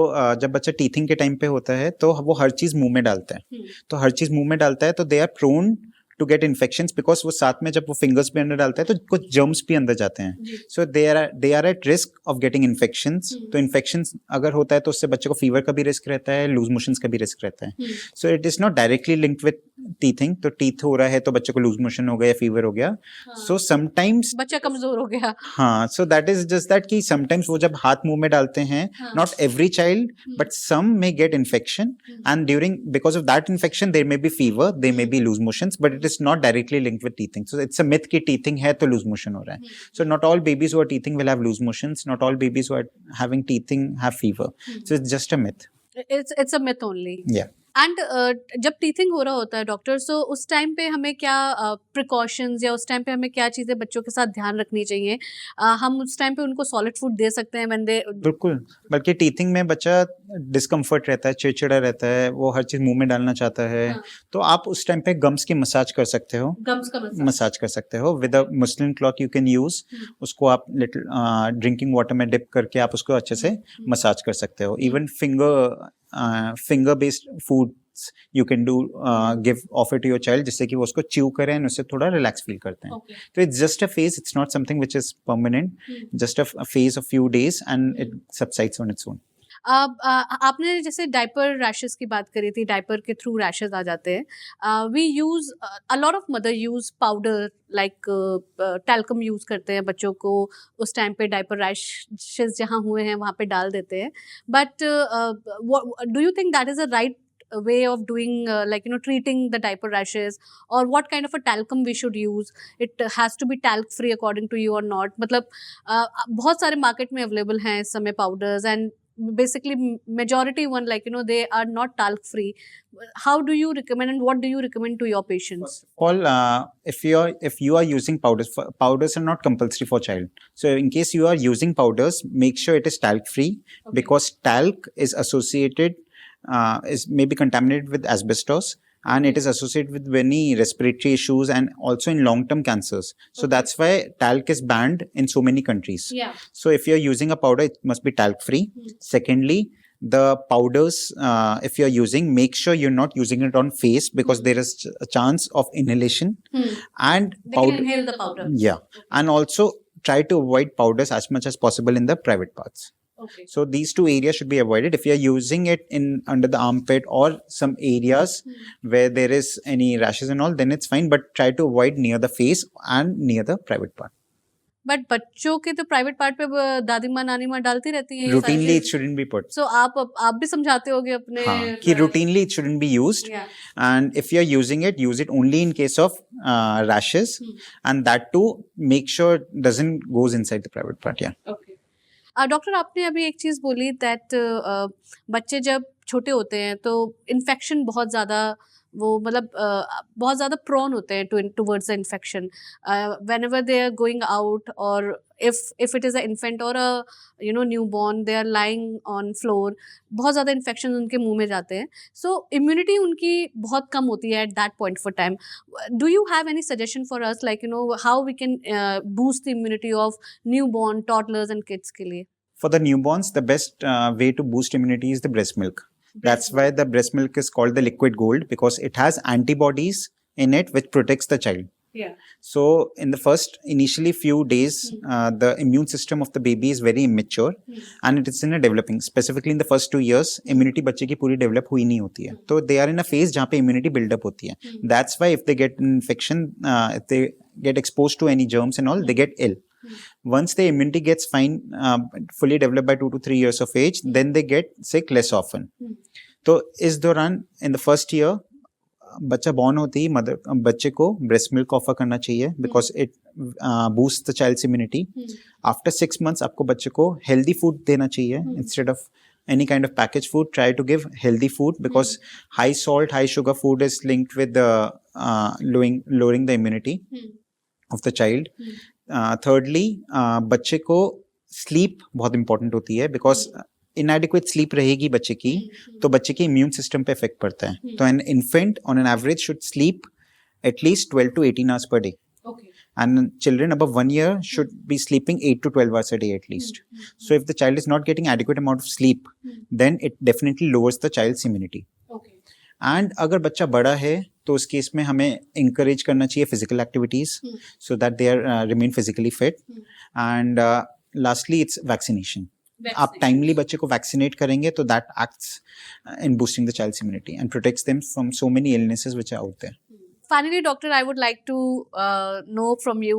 जब बच्चा teething के टाइम पे होता है तो वो हर चीज मुंह में डालता है. तो हर चीज मुंह में डालता है तो they are prone to get infections because वो साथ में जब वो fingers भी अंदर डालता है तो कुछ germs भी अंदर जाते हैं. So they are at risk of getting infections. तो infections अगर होता है तो उससे बच्चे को fever का भी रिस्क रहता है, लूज मोशंस का भी रिस्क रहता है. So it is not directly linked with teething, तो टीथ हो रहा है तो बच्चे को लूज मोशन हो गया, फीवर हो गया. सो समटाइम्स बच्चा कमजोर हो गया. हाँ, so that is just that कि समटाइम्स वो जब हाथ मुंह में डालते हैं, not every child but some may get infection, and during because of that infection there may be fever, there may be loose motions, but it is not directly linked with teething. So it's a myth कि teething है तो loose motion हो रहा है. So not all babies who are teething will have loose motions, not all babies who are having teething have fever. So it's just a myth. It's a myth only. Yeah. And जब teething हो रहा होता है doctor, सो उस time पे हमें क्या precautions या उस टाइम पे हमें क्या चीज़ें बच्चों के साथ ध्यान रखनी चाहिए? हम उस टाइम पे उनको सॉलिड फूड दे सकते हैं व्हेन दे? बिल्कुल, बल्कि टीथिंग में बच्चा डिस्कम्फर्ट रहता है, चिड़चिड़ा रहता है, वो हर चीज़ मुंह में डालना चाहता है. तो आप उस टाइम पे गम्स की मसाज कर सकते हो. गम्स का मसाज कर सकते हो with a muslin cloth you can use. उसको आप लिटिल ड्रिंकिंग वाटर में डिप करके आप उसको अच्छे से मसाज कर सकते हो. Even finger based foods you can do, give offer to your child, जिससे कि वो उसको च्यू करें एंड उससे थोड़ा रिलैक्स फील करते हैं. तो it's just a phase, it's not something which is permanent, just a phase of few days and it subsides on its own. आपने जैसे डायपर रैशेस की बात करी थी, डायपर के थ्रू रैशेस आ जाते हैं. We use a lot of mother use powder like talcum use करते हैं बच्चों को उस टाइम पे डायपर रैशेस जहाँ हुए हैं वहाँ पे डाल देते हैं. But do you think that is a right way of doing treating the diaper rashes, or what kind of a talcum we should use? It has to be talc free according to you or not? मतलब बहुत सारे market में available हैं इस समय powders, and basically majority one they are not talc free. How do you recommend, and what do you recommend to your patients? All if you are using powders are not compulsory for child. So in case you are using powders, make sure it is talc free. Okay. Because talc is associated is maybe contaminated with asbestos, and it is associated with many respiratory issues and also in long-term cancers. So that's why talc is banned in so many countries. Yeah. So if you're using a powder, it must be talc-free. Secondly, the powders, if you're using, make sure you're not using it on face, because there is a chance of inhalation. And they can inhale the powder. Yeah. And also try to avoid powders as much as possible in the private parts. Okay. So these two areas should be avoided. If you're using it in under the armpit or some areas where there is any rashes and all, then it's fine. But try to avoid near the face and near the private part. But बच्चों के तो private part पे दादी माँ नानी माँ डालती रहती है. Routinely it shouldn't be put. So आप भी समझाते होगे अपने? हाँ, कि routinely it shouldn't be used. Yeah. And if you're using it, use it only in case of rashes, and that too make sure it doesn't goes inside the private part. Yeah. Okay. Doctor, आपने अभी एक चीज़ बोली that बच्चे जब छोटे होते हैं तो इन्फेक्शन बहुत ज़्यादा बहुत ज़्यादा प्रोन होते हैं towards the infection whenever they are going out, और if it is an infant or a newborn, they are lying on floor, बहुत ज़्यादा इन्फेक्शन उनके मुंह में जाते हैं. सो इम्यूनिटी उनकी बहुत कम होती है at that point for time. Do you have any suggestion for us, like how we can boost the immunity of newborn, toddlers and kids के लिए? For the newborns, the best way to boost immunity is the breast milk. That's why the breast milk is called the liquid gold, because it has antibodies in it which protects the child. Yeah. So in the first initially few days, the immune system of the baby is very immature, and it is in a developing. Specifically in the first 2 years, immunity बच्चे की पूरी develop हुई नहीं होती है. तो they are in a phase जहाँ पे immunity build up होती है. That's why if they get an infection, if they get exposed to any germs and all, they get ill. Once the immunity gets fine, fully developed by 2 to 3 years of age, then they get sick less often. तो इस दौरान in the first year, बच्चा born होते ही बच्चे को breast milk offer करना चाहिए, because it boosts the child's immunity. After 6 months, आपको बच्चे को healthy food देना चाहिए instead of any kind of packaged food. Try to give healthy food, because high salt, high sugar food is linked with the lowering the immunity of the child. Thirdly, बच्चे को sleep बहुत important होती है, because inadequate sleep रहेगी बच्चे की तो बच्चे के immune system पे effect पड़ता है. तो an infant on an average should sleep at least 12 to 18 hours per day. Okay. And children above 1 year should be sleeping 8 to 12 hours a day at least. So if the child is not getting adequate amount of sleep, then it definitely lowers the child's immunity. Okay. And अगर बच्चा बड़ा है तो उस case में हमें encourage करना चाहिए physical activities, so that they are remain physically fit. And lastly, it's vaccination. आप टाइमली बच्चे को वैक्सीनेट करेंगे तो that acts in boosting the child's immunity and protects them from so many illnesses which are out there. Finally, doctor, I would like to know from you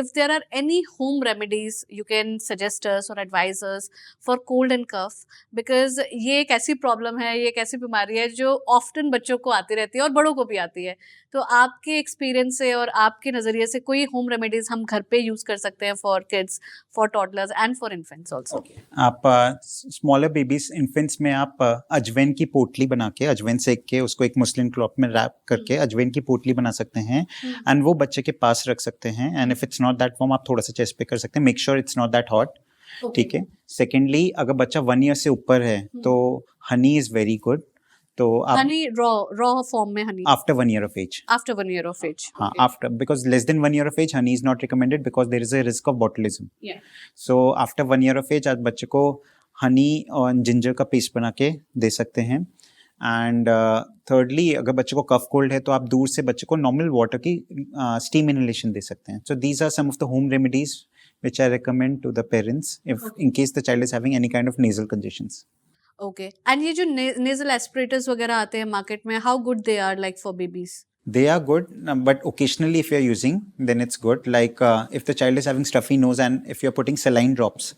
if there are any home remedies you can suggest us or advise us for cold and cough, because ये एक ऐसी problem है, ये एक ऐसी बीमारी है जो ऑफ्टन बच्चों को आती रहती है और बड़ों को भी आती है. तो आपके एक्सपीरियंस से और आपके नज़रिए से कोई होम रेमेडीज हम घर पे यूज़ कर सकते हैं for kids, for toddlers and for infants also? आप स्मॉलर बेबीज इन्फेंट्स में आप अजवाइन की पोटली बना के, अजवाइन सेक के उसको एक मुस्लिन क्लॉथ में रैप करके अजवाइन की पोटली बना सकते हैं एंड वो बच्चे के पास रख सकते हैं. And if it's not that warm आप थोड़ा सा चेस्ट पे कर सकते हैं. Make sure it's not that hot. ठीक है. सेकेंडली, अगर बच्चा 1 ईयर से ऊपर है तो हनी इज वेरी गुड. तो आप हनी रॉ फॉर्म में Honey after 1 year of age. After 1 year of age. हाँ, after, because less than 1 year of age honey is not recommended because there is a risk of botulism. Yeah. So after 1 year of age आप बच्चे को हनी और ginger का paste बना के दे सकते हैं. एंड thirdly, अगर बच्चे को कफ कोल्ड है तो आप दूर से बच्चे को नॉर्मल वाटर की स्टीम इनहेलेशन दे सकते हैं. So these are some of the home remedies which I recommend to the parents if in case the child is having any kind of nasal congestions. Okay. And ये जो nasal aspirators वगैरह आते हैं market में, how good they are like for babies? They are good, but occasionally if you're using, then it's good. Like if the child is having stuffy nose and if you're putting saline drops,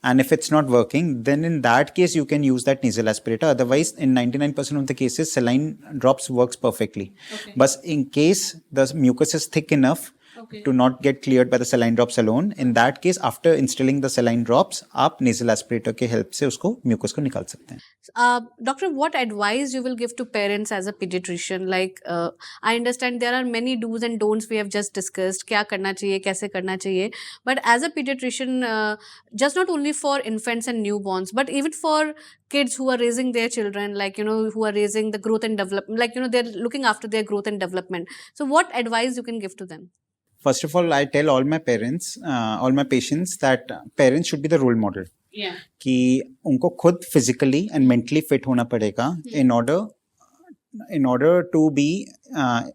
and if it's not working, then in that case you can use that nasal aspirator. Otherwise, in 99% of the cases, saline drops works perfectly. Okay. But in case the mucus is thick enough to not get cleared by the saline drops alone, in that case, after instilling the saline drops, आप nasal aspirator के help से उसको mucus को निकाल सकते हैं. Doctor, what advice you will give to parents as a pediatrician? Like, I understand there are many do's and don'ts we have just discussed. क्या करना चाहिए, कैसे करना चाहिए. But as a pediatrician, just not only for infants and newborns, but even for kids who are raising their children, like, who are raising the growth and development, like, they're looking after their growth and development. So what advice you can give to them? First of all, I tell all my parents, all my patients that parents should be the role model. Yeah. कि उनको खुद physically and mentally fit होना पड़ेगा in order to be,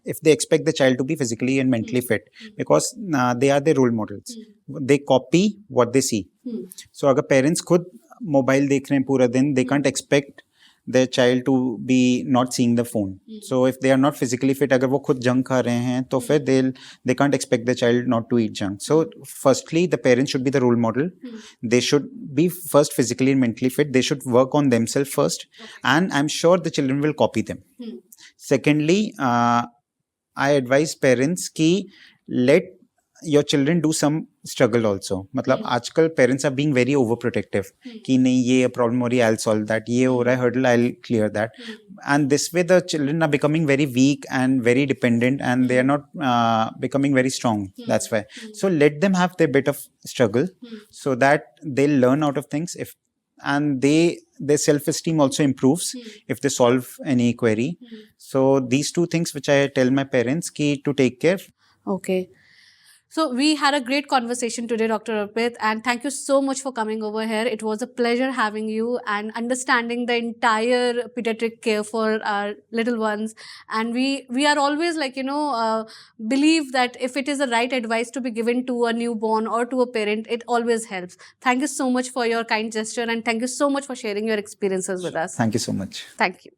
if they expect the child to be physically and mentally fit, because they are their role models. They copy what they see. So अगर parents खुद mobile देख रहे हैं पूरा दिन, they can't expect their child to be not seeing the phone. So if they are not physically fit, अगर वो खुद junk खा रहे हैं तो फिर they can't expect the child not to eat junk. So firstly, the parents should be the role model. They should be first physically and mentally fit. They should work on themselves first, and I'm sure the children will copy them. Secondly, I advise parents कि let your children do some struggle also. मतलब आजकल parents are being very overprotective कि नहीं ये problem हो रही है, I'll solve that. ये हो रहा है hurdle, I'll clear that. And this way the children are becoming very weak and very dependent, and they are not becoming very strong. That's why. So let them have their bit of struggle so that they'll learn out of things. And their self-esteem also improves if they solve any query. So these two things which I tell my parents ki to take care. Okay. So we had a great conversation today, Dr. Arpit, and thank you so much for coming over here. It was a pleasure having you and understanding the entire pediatric care for our little ones. And we are always like, believe that if it is the right advice to be given to a newborn or to a parent, it always helps. Thank you so much for your kind gesture, and thank you so much for sharing your experiences with us. Thank you so much. Thank you.